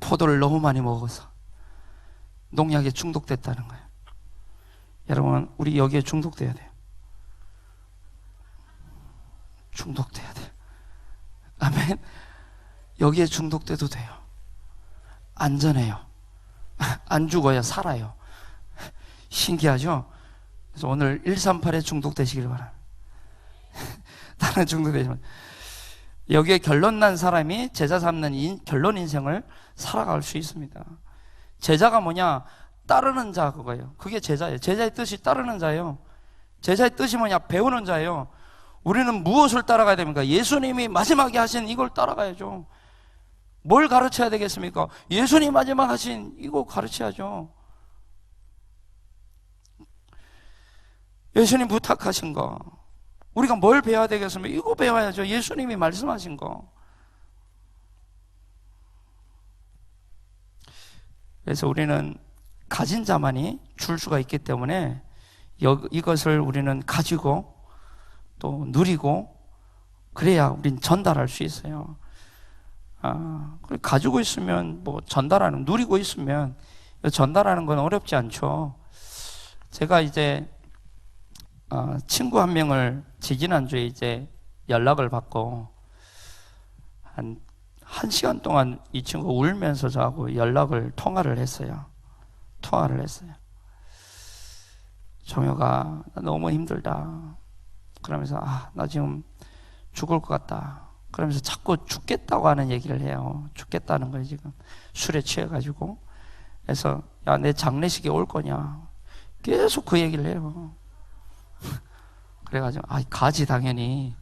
포도를 너무 많이 먹어서 농약에 중독됐다는 거예요. 여러분, 우리 여기에 중독돼야 돼요. 중독돼야 돼요. 아멘. 여기에 중독돼도 돼요. 안전해요. 안 죽어요. 살아요. 신기하죠? 그래서 오늘 138에 중독되시길 바랍니다. 다른 중독되지만, 여기에 결론 난 사람이 제자 삼는 결론 인생을 살아갈 수 있습니다. 제자가 뭐냐? 따르는 자, 그거예요. 그게 제자예요. 제자의 뜻이 따르는 자예요. 제자의 뜻이 뭐냐? 배우는 자예요. 우리는 무엇을 따라가야 됩니까? 예수님이 마지막에 하신 이걸 따라가야죠. 뭘 가르쳐야 되겠습니까? 예수님 마지막 하신 이거 가르쳐야죠. 예수님 부탁하신 거, 우리가 뭘 배워야 되겠습니까? 이거 배워야죠. 예수님이 말씀하신 거. 그래서 우리는 가진 자만이 줄 수가 있기 때문에 이것을 우리는 가지고 또 누리고 그래야 우린 전달할 수 있어요. 가지고 있으면 뭐 누리고 있으면 전달하는 건 어렵지 않죠. 제가 이제 친구 한 명을 지지난주에 이제 연락을 받고 한 1시간 동안 이 친구가 울면서 저하고 통화를 했어요. 종효가 나 너무 힘들다. 그러면서 나 지금 죽을 것 같다. 그러면서 자꾸 죽겠다고 하는 얘기를 해요. 죽겠다는 거예요, 지금. 술에 취해가지고. 그래서 야, 내 장례식에 올 거냐. 계속 그 얘기를 해요. 그래가지고 가지 당연히.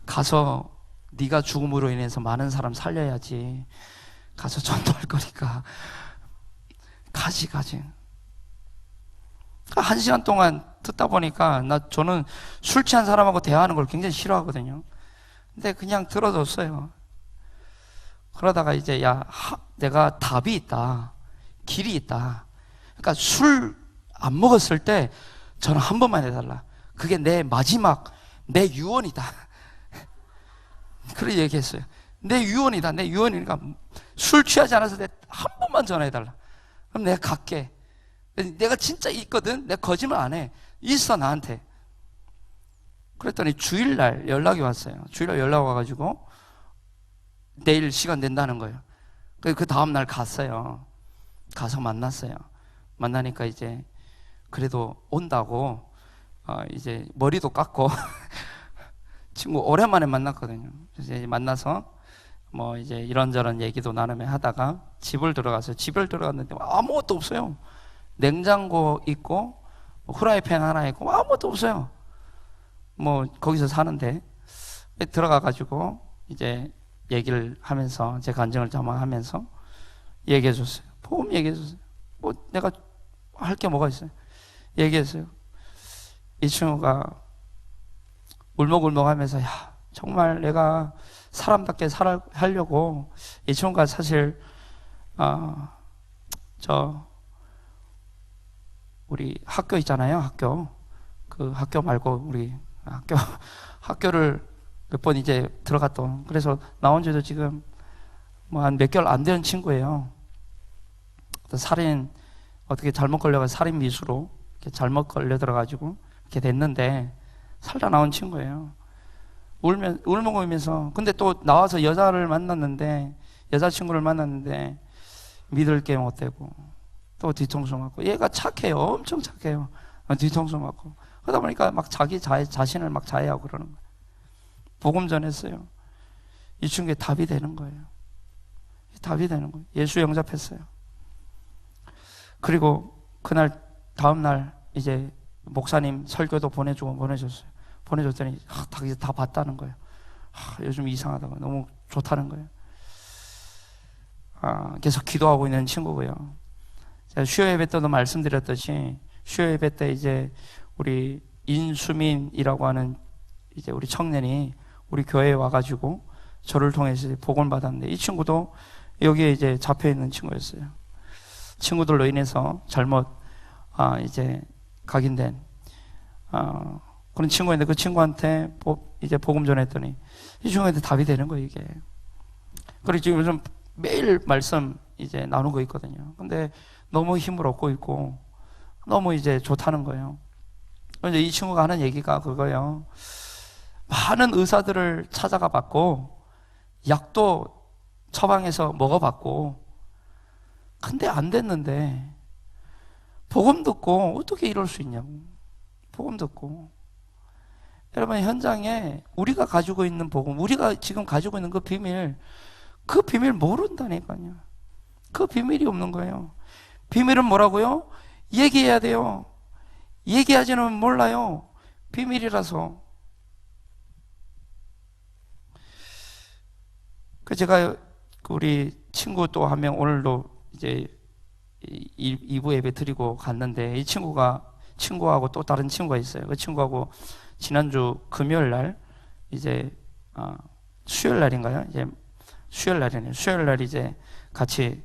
가서 네가 죽음으로 인해서 많은 사람 살려야지. 가서 전도할 거니까. 가지. 1시간 동안 듣다 보니까 저는 술 취한 사람하고 대화하는 걸 굉장히 싫어하거든요. 근데 그냥 들어줬어요. 그러다가 이제 내가 답이 있다. 길이 있다. 그러니까 술 안 먹었을 때 저는 한 번만 해달라. 그게 내 마지막, 내 유언이다. 그렇게 얘기했어요. 내 유언이다. 내 유언이니까 술 취하지 않아서 한 번만 전화해달라. 그럼 내가 갈게. 내가 진짜 있거든. 내가 거짓말 안 해. 있어 나한테. 그랬더니 주일날 연락이 왔어요. 주일날 연락 와가지고 내일 시간 된다는 거예요. 그 다음날 갔어요. 가서 만났어요. 만나니까 이제 그래도 온다고 이제 머리도 깎고 친구 오랜만에 만났거든요. 그래서 이제 만나서 뭐 이제 이런저런 얘기도 나누며 하다가 집을 들어갔어요. 집을 들어갔는데 아무것도 없어요. 냉장고 있고 후라이팬 하나 있고 아무것도 없어요. 뭐 거기서 사는데 들어가가지고 이제 얘기를 하면서 제 간증을 자망하면서 얘기해줬어요. 보험 얘기해줬어요. 뭐 내가 할 게 뭐가 있어요? 얘기했어요. 이 친구가 울먹울먹하면서 야 정말 내가 사람답게 하려고 이 친구가 사실 우리 학교 있잖아요. 그 학교 말고 우리 학교를 몇 번 이제 들어갔던. 그래서 나온 지도 지금 뭐 한 몇 개월 안 되는 친구예요. 살인 어떻게 잘못 걸려가지고 살인 미수로 이렇게 잘못 걸려 들어가지고 이렇게 됐는데 살다 나온 친구예요. 울먹으면서 근데 또 나와서 여자친구를 만났는데 믿을 게 못 되고 또 뒤통수 맞고. 얘가 착해요. 엄청 착해요. 뒤통수 맞고. 그러다 보니까 막 자신을 막 자해하고 그러는 거예요. 복음 전했어요. 이 친구에 답이 되는 거예요. 답이 되는 거예요. 예수 영접했어요. 그리고 그날 다음날 이제 목사님 설교도 보내줬어요. 보내줬더니 다 봤다는 거예요. 요즘 이상하다고 너무 좋다는 거예요. 계속 기도하고 있는 친구고요. 제가 수요 예배 때도 말씀드렸듯이 수요 예배 때 이제 우리 인수민이라고 하는 이제 우리 청년이 우리 교회에 와가지고 저를 통해서 복음을 받았는데 이 친구도 여기에 이제 잡혀 있는 친구였어요. 친구들로 인해서 잘못 이제 각인된 그런 친구인데 그 친구한테 이제 복음 전했더니 이 친구한테 답이 되는 거예요 이게. 그리고 지금 요즘 매일 말씀 이제 나누고 있거든요. 근데 너무 힘을 얻고 있고 너무 이제 좋다는 거예요. 그런데 이 친구가 하는 얘기가 그거예요. 많은 의사들을 찾아가 봤고 약도 처방해서 먹어봤고 근데 안 됐는데 복음 듣고 어떻게 이럴 수 있냐고. 복음 듣고. 여러분 현장에 우리가 가지고 있는 복음, 우리가 지금 가지고 있는 그 비밀 모른다니까요. 그 비밀이 없는 거예요. 비밀은 뭐라고요? 얘기해야 돼요. 얘기하지 않으면 몰라요. 비밀이라서. 제가 우리 친구 또 한 명 오늘도 이제 2부 예배 드리고 갔는데 이 친구하고 또 다른 친구가 있어요. 그 친구하고 지난주 금요일 날 이제 수요일 날인가요? 이제 수요일 날이네요. 수요일 날 이제 같이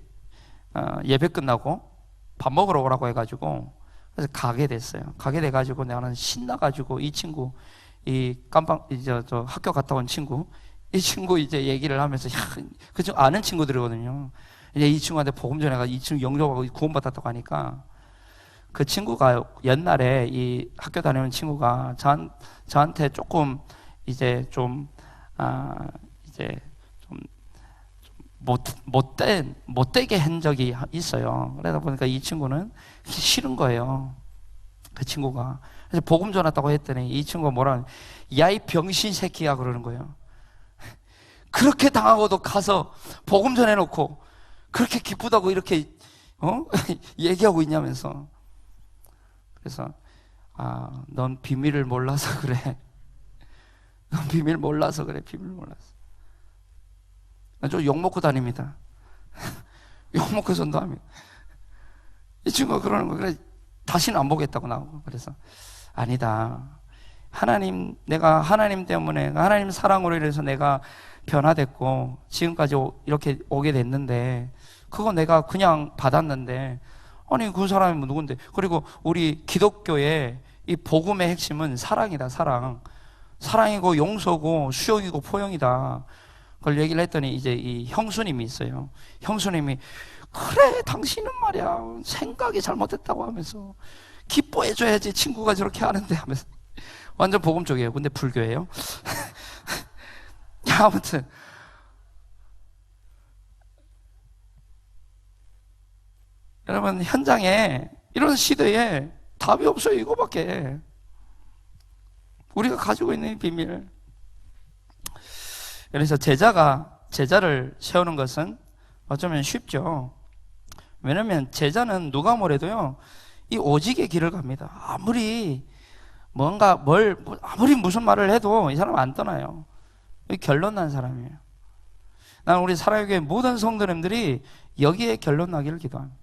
예배 끝나고 밥 먹으러 오라고 해가지고 그래서 가게 됐어요. 가게 돼가지고 나는 신나가지고 이 친구 저 학교 갔다 온 친구 이 친구 이제 얘기를 하면서 그 친구 아는 친구들이거든요. 이제 이 친구한테 복음 전해가 이 친구 영접하고 구원받았다고 하니까 그 친구가 옛날에 이 학교 다니는 친구가 저한테 조금 이제 좀 못되게 한 적이 있어요. 그러다 보니까 이 친구는 싫은 거예요. 그 친구가. 그래서 복음 전했다고 했더니 이 친구가 뭐라 하냐, 야 이 병신 새끼야 그러는 거예요. 그렇게 당하고도 가서 복음 전해놓고 그렇게 기쁘다고 이렇게 얘기하고 있냐면서. 그래서 넌 비밀을 몰라서 그래. 넌 비밀 몰라서 그래. 비밀 몰라서. 저 욕먹고 다닙니다. 욕먹고 전도합니다. 이 친구가 그러는 거. 그래 다시는 안 보겠다고 나오고. 그래서 아니다. 하나님, 내가 하나님 때문에, 하나님 사랑으로 인해서 내가 변화됐고 지금까지 이렇게 오게 됐는데, 그거 내가 그냥 받았는데, 아니 그 사람이 뭐 누군데? 그리고 우리 기독교의 이 복음의 핵심은 사랑이다. 사랑이고 용서고 수용이고 포용이다. 그걸 얘기를 했더니 이제 이 형수님이 있어요. 형수님이 그래 당신은 말이야 생각이 잘못됐다고 하면서 기뻐해줘야지 친구가 저렇게 하는데 하면서. 완전 복음 쪽이에요. 근데 불교예요. 아무튼 여러분, 현장에 이런 시대에 답이 없어요. 이거밖에. 우리가 가지고 있는 비밀. 그래서 제자를 세우는 것은 어쩌면 쉽죠. 왜냐면 제자는 누가 뭐래도요 이 오직의 길을 갑니다. 아무리 무슨 말을 해도 이 사람 안 떠나요. 결론 난 사람이에요. 나는 우리 사랑교회 모든 성도님들이 여기에 결론 나기를 기도합니다.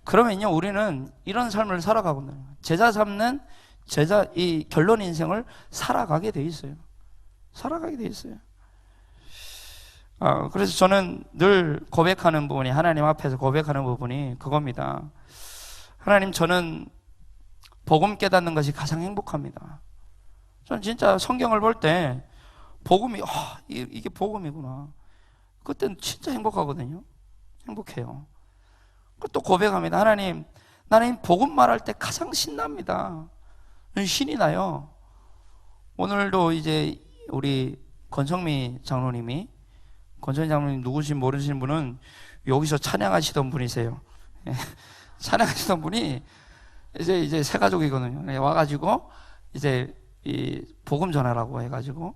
그러면요 우리는 이런 삶을 살아가거든요. 제자 삼는 이 결론 인생을 살아가게 돼 있어요. 그래서 저는 늘 고백하는 부분이, 하나님 앞에서 고백하는 부분이 그겁니다. 하나님, 저는 복음 깨닫는 것이 가장 행복합니다. 저는 진짜 성경을 볼 때 복음이 이게 복음이구나. 그때는 진짜 행복하거든요. 행복해요. 또 고백합니다. 하나님, 나는 복음 말할 때 가장 신납니다. 신이 나요. 오늘도 이제 우리 권성미 장로님 누구신지 모르시는 분은 여기서 찬양하시던 분이세요. 찬양하시던 분이 이제 새 가족이거든요. 와가지고 이제 이 복음 전하라고 해가지고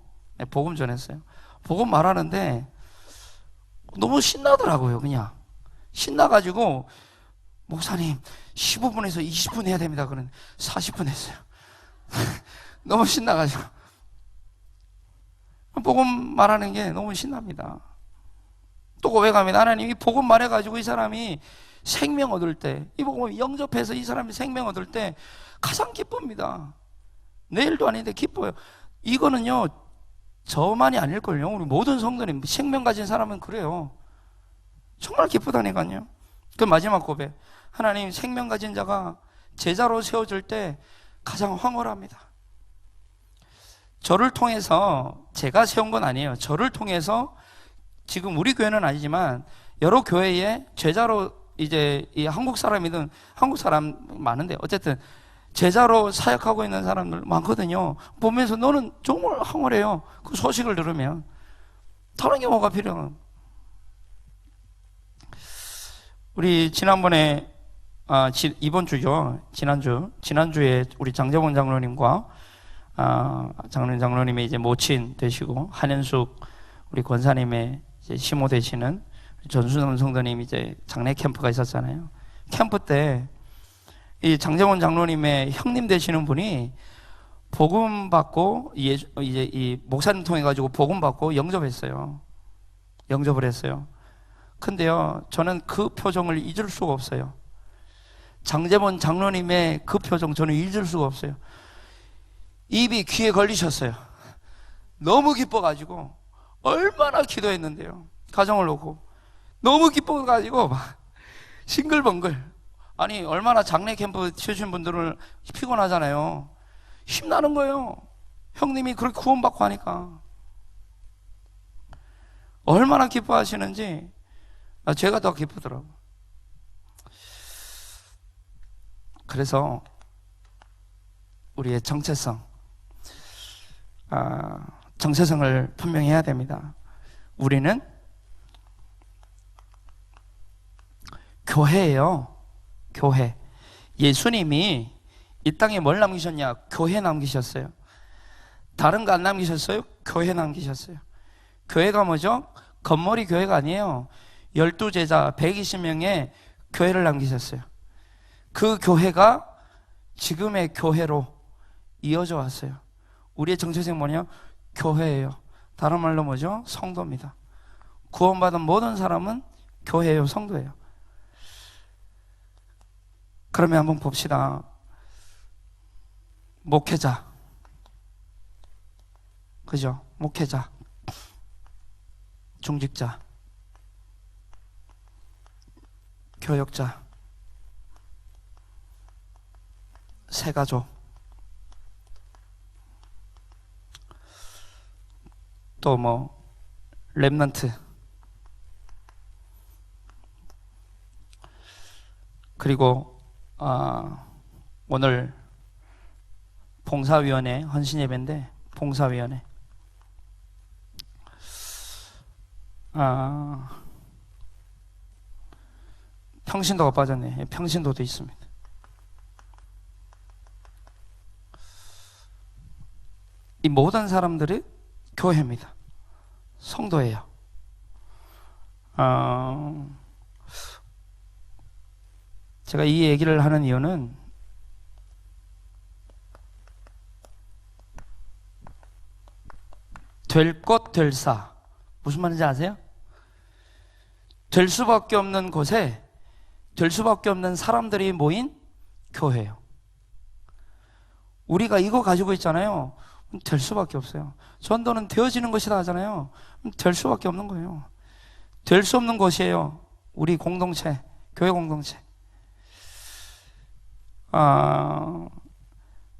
복음 전했어요. 복음 말하는데 너무 신나더라고요. 그냥 신나가지고 목사님 15분에서 20분 해야 됩니다. 그런 40분 했어요. 너무 신나가지고 복음 말하는 게 너무 신납니다. 또 고백합니다. 하나님, 이 복음 말해가지고 이 사람이 생명 얻을 때, 이 복음 영접해서 이 사람이 생명 얻을 때 가장 기쁩니다. 내일도 아닌데 기뻐요. 이거는요 저만이 아닐걸요. 우리 모든 성도님, 생명 가진 사람은 그래요. 정말 기쁘다니까요. 그 마지막 고백, 하나님, 생명 가진 자가 제자로 세워질 때 가장 황홀합니다. 저를 통해서, 제가 세운 건 아니에요. 저를 통해서 지금 우리 교회는 아니지만 여러 교회에 제자로, 이제 이 한국 사람이든, 한국 사람 많은데 어쨌든 제자로 사역하고 있는 사람들 많거든요. 보면서 너는 정말 황홀해요. 그 소식을 들으면. 다른 게 뭐가 필요해요? 우리 지난번에 이번 주죠. 지난주에 우리 장재봉 장로님과 장로님의 이제 모친 되시고 한현숙 우리 권사님의 이제 시모 되시는 전수남 성도님 이제 장례 캠프가 있었잖아요. 캠프 때 이 장재봉 장로님의 형님 되시는 분이 복음 받고 이제 이 목사님 통해 가지고 복음 받고 영접을 했어요. 근데요, 저는 그 표정을 잊을 수가 없어요. 장재봉 장로님의 그 표정 저는 잊을 수가 없어요. 입이 귀에 걸리셨어요. 너무 기뻐가지고 얼마나 기도했는데요. 가정을 놓고 너무 기뻐가지고 막 싱글벙글. 아니 얼마나 장례 캠프 치우신 분들은 피곤하잖아요. 힘나는 거예요. 형님이 그렇게 구원받고 하니까 얼마나 기뻐하시는지 제가 더 기쁘더라고요. 그래서 우리의 정체성을 분명히 해야 됩니다. 우리는 교회예요. 교회. 예수님이 이 땅에 뭘 남기셨냐? 교회 남기셨어요. 다른 거 안 남기셨어요? 교회 남기셨어요. 교회가 뭐죠? 겉머리 교회가 아니에요. 12제자 120명의 교회를 남기셨어요. 그 교회가 지금의 교회로 이어져 왔어요. 우리의 정체성이 뭐냐? 교회예요. 다른 말로 뭐죠? 성도입니다. 구원받은 모든 사람은 교회예요. 성도예요. 그러면 한번 봅시다. 목회자, 그죠? 목회자, 중직자, 교역자, 새가족, 또 뭐 렘넌트, 그리고 오늘 봉사위원회 헌신예배인데 봉사위원회 평신도가 빠졌네. 평신도도 있습니다. 이 모든 사람들이 교회입니다. 성도예요. 제가 이 얘기를 하는 이유는 될 것 될 사, 무슨 말인지 아세요? 될 수밖에 없는 곳에 될 수밖에 없는 사람들이 모인 교회예요. 우리가 이거 가지고 있잖아요. 될 수밖에 없어요. 전도는 되어지는 것이다 하잖아요. 될 수밖에 없는 거예요. 될 수 없는 것이에요. 우리 공동체, 교회 공동체.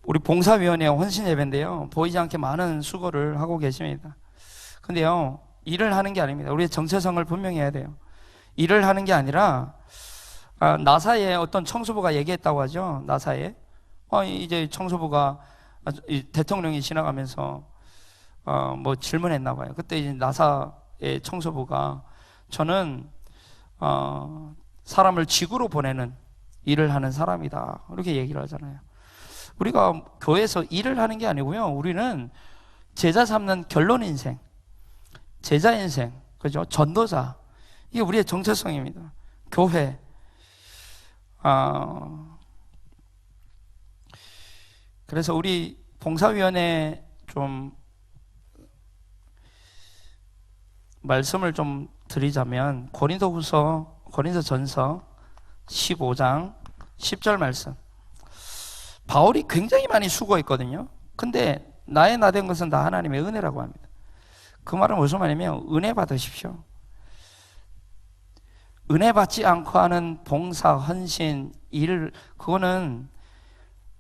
우리 봉사위원회 헌신 예배인데요. 보이지 않게 많은 수고를 하고 계십니다. 근데요, 일을 하는 게 아닙니다. 우리의 정체성을 분명히 해야 돼요. 일을 하는 게 아니라 나사에 어떤 청소부가 얘기했다고 하죠. 나사에 이제 청소부가 대통령이 지나가면서 뭐 질문했나 봐요. 그때 이제 나사의 청소부가 저는 사람을 지구로 보내는 일을 하는 사람이다, 이렇게 얘기를 하잖아요. 우리가 교회에서 일을 하는 게 아니고요. 우리는 제자 삼는 결론 인생, 제자 인생, 그죠? 전도자. 이게 우리의 정체성입니다. 교회. 그래서 우리 봉사위원회 좀 말씀을 좀 드리자면 고린도전서 15장 10절 말씀. 바울이 굉장히 많이 수고했거든요. 근데 나의 나 된 것은 다 하나님의 은혜라고 합니다. 그 말은 무슨 말이냐면 은혜 받으십시오. 은혜 받지 않고 하는 봉사, 헌신, 일, 그거는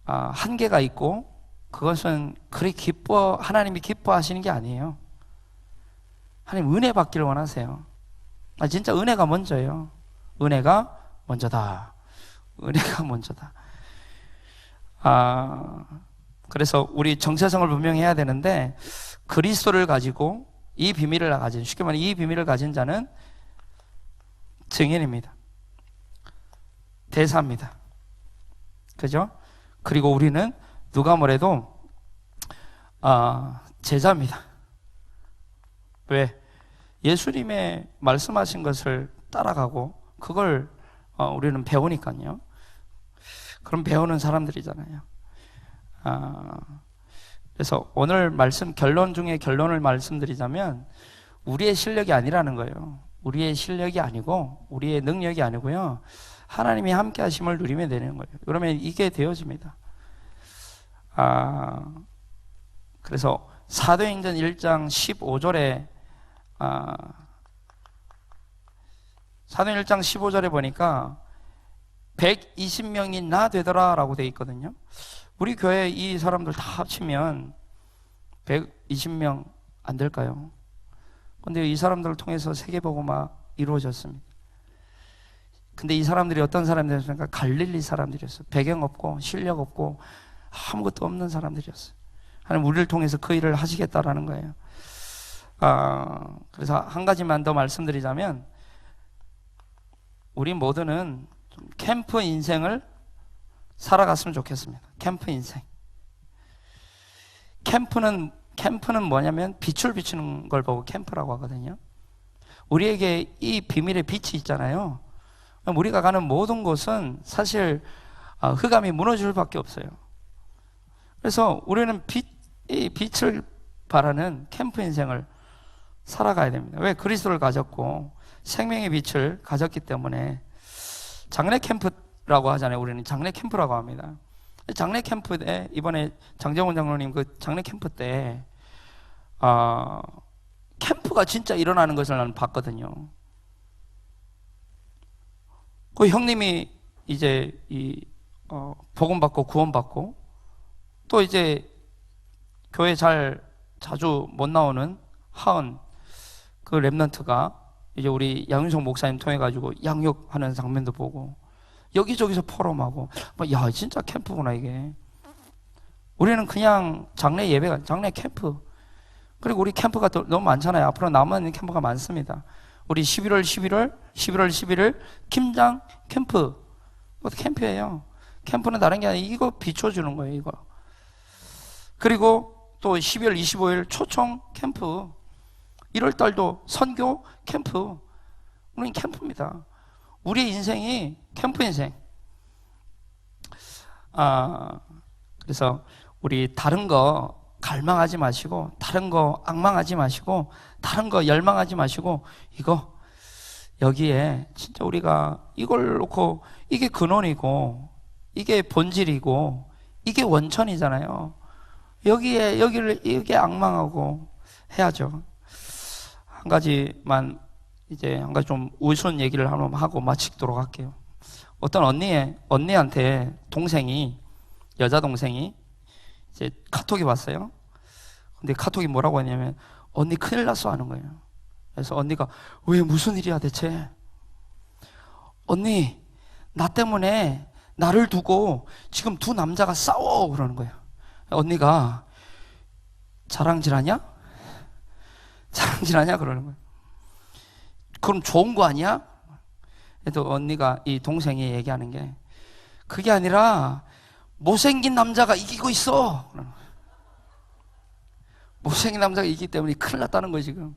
한계가 있고 그것은 그리 하나님이 기뻐하시는 게 아니에요. 하나님 은혜 받기를 원하세요. 진짜 은혜가 먼저예요. 은혜가 먼저다. 은혜가 먼저다. 그래서 우리 정체성을 분명히 해야 되는데 그리스도를 가지고 이 비밀을 가진, 쉽게 말해 이 비밀을 가진 자는 증인입니다. 대사입니다. 그죠? 그리고 우리는 누가 뭐래도 제자입니다. 왜? 예수님의 말씀하신 것을 따라가고 그걸 우리는 배우니까요. 그럼 배우는 사람들이잖아요. 그래서 오늘 말씀 결론 중에 결론을 말씀드리자면 우리의 실력이 아니라는 거예요. 우리의 실력이 아니고 우리의 능력이 아니고요. 하나님이 함께 하심을 누리면 되는 거예요. 그러면 이게 되어집니다. 그래서 사도행전 1장 15절에 사도행전 1장 15절에 보니까 120명이 나 되더라 라고 되어 있거든요. 우리 교회 이 사람들 다 합치면 120명 안 될까요? 근데 이 사람들을 통해서 세계복음화 이루어졌습니다. 근데 이 사람들이 어떤 사람들이었습니까? 갈릴리 사람들이었어요. 배경 없고 실력 없고 아무것도 없는 사람들이었어요. 하나님 우리를 통해서 그 일을 하시겠다라는 거예요. 그래서 한 가지만 더 말씀드리자면 우리 모두는 좀 캠프 인생을 살아갔으면 좋겠습니다. 캠프 인생. 캠프는 뭐냐면 빛을 비추는 걸 보고 캠프라고 하거든요. 우리에게 이 비밀의 빛이 있잖아요. 우리가 가는 모든 곳은 사실 흑암이 무너질 수밖에 없어요. 그래서 우리는 이 빛을 바라는 캠프 인생을 살아가야 됩니다. 왜? 그리스도를 가졌고 생명의 빛을 가졌기 때문에. 장래 캠프라고 하잖아요. 우리는 장래 캠프라고 합니다. 장래 캠프 때 이번에 장정훈 장로님 그 장래 캠프 때 캠프가 진짜 일어나는 것을 나는 봤거든요. 그 형님이 이제 복음 받고 구원 받고 또 이제 교회 자주 못 나오는 하은 그 랩런트가 이제 우리 양윤성 목사님 통해 가지고 양육하는 장면도 보고 여기저기서 포럼하고 야 진짜 캠프구나 이게. 우리는 그냥 장례 예배가 장례 캠프. 그리고 우리 캠프가 너무 많잖아요. 앞으로 남아있는 캠프가 많습니다. 우리 11월 11일 김장 캠프. 그것도 캠프예요. 캠프는 다른 게 아니라 이거 비춰주는 거예요. 이거. 그리고 또 12월 25일 초청 캠프. 1월 달도 선교 캠프. 우리는 캠프입니다. 우리의 인생이 캠프 인생. 그래서 우리 다른 거 갈망하지 마시고, 다른 거 악망하지 마시고, 다른 거 열망하지 마시고, 이거 여기에 진짜 우리가 이걸 놓고 이게 근원이고, 이게 본질이고, 이게 원천이잖아요. 여기에 악망하고 해야죠. 한 가지만 이제 한 가지 좀 우스운 얘기를 한번 하고 마치도록 할게요. 어떤 언니한테 여자 동생이 이제 카톡이 왔어요. 근데 카톡이 뭐라고 하냐면 언니 큰일 났어 하는 거예요. 그래서 언니가 왜 무슨 일이야 대체? 언니 나 때문에 나를 두고 지금 두 남자가 싸워 그러는 거예요. 언니가 자랑질하냐? 자랑질하냐 그러는 거예요. 그럼 좋은 거 아니야? 그래도 언니가 이 동생이 얘기하는 게 그게 아니라 못생긴 남자가 이기고 있어. 못생긴 남자가 이기기 때문에 큰일 났다는 거예요 지금.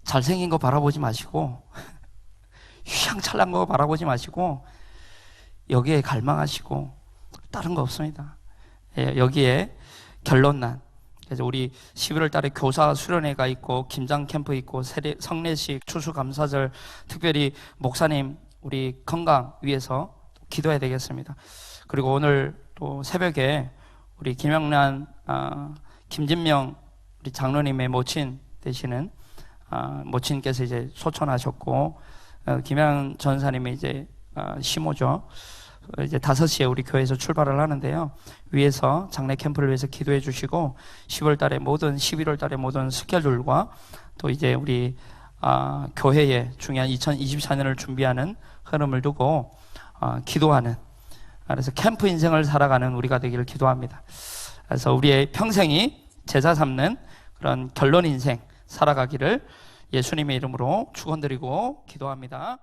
잘생긴 거 바라보지 마시고 휘황찬란한 거 바라보지 마시고 여기에 갈망하시고 다른 거 없습니다. 여기에 결론난. 그래서 우리 11월 달에 교사 수련회가 있고 김장 캠프 있고 성례식 추수감사절 특별히 목사님 우리 건강 위해서 기도해야 되겠습니다. 그리고 오늘 또 새벽에 우리 김영란 김진명 우리 장로님의 모친 되시는 모친께서 이제 소천하셨고 김양 전사님이 이제 시모죠. 이제 5시에 우리 교회에서 출발을 하는데요. 위에서 장례 캠프를 위해서 기도해 주시고 11월 달에 모든 스케줄과 또 이제 우리 교회의 중요한 2024년을 준비하는 흐름을 두고 기도하는, 그래서 캠프 인생을 살아가는 우리가 되기를 기도합니다. 그래서 우리의 평생이 제자 삼는 그런 결론 인생 살아가기를 예수님의 이름으로 축원드리고 기도합니다.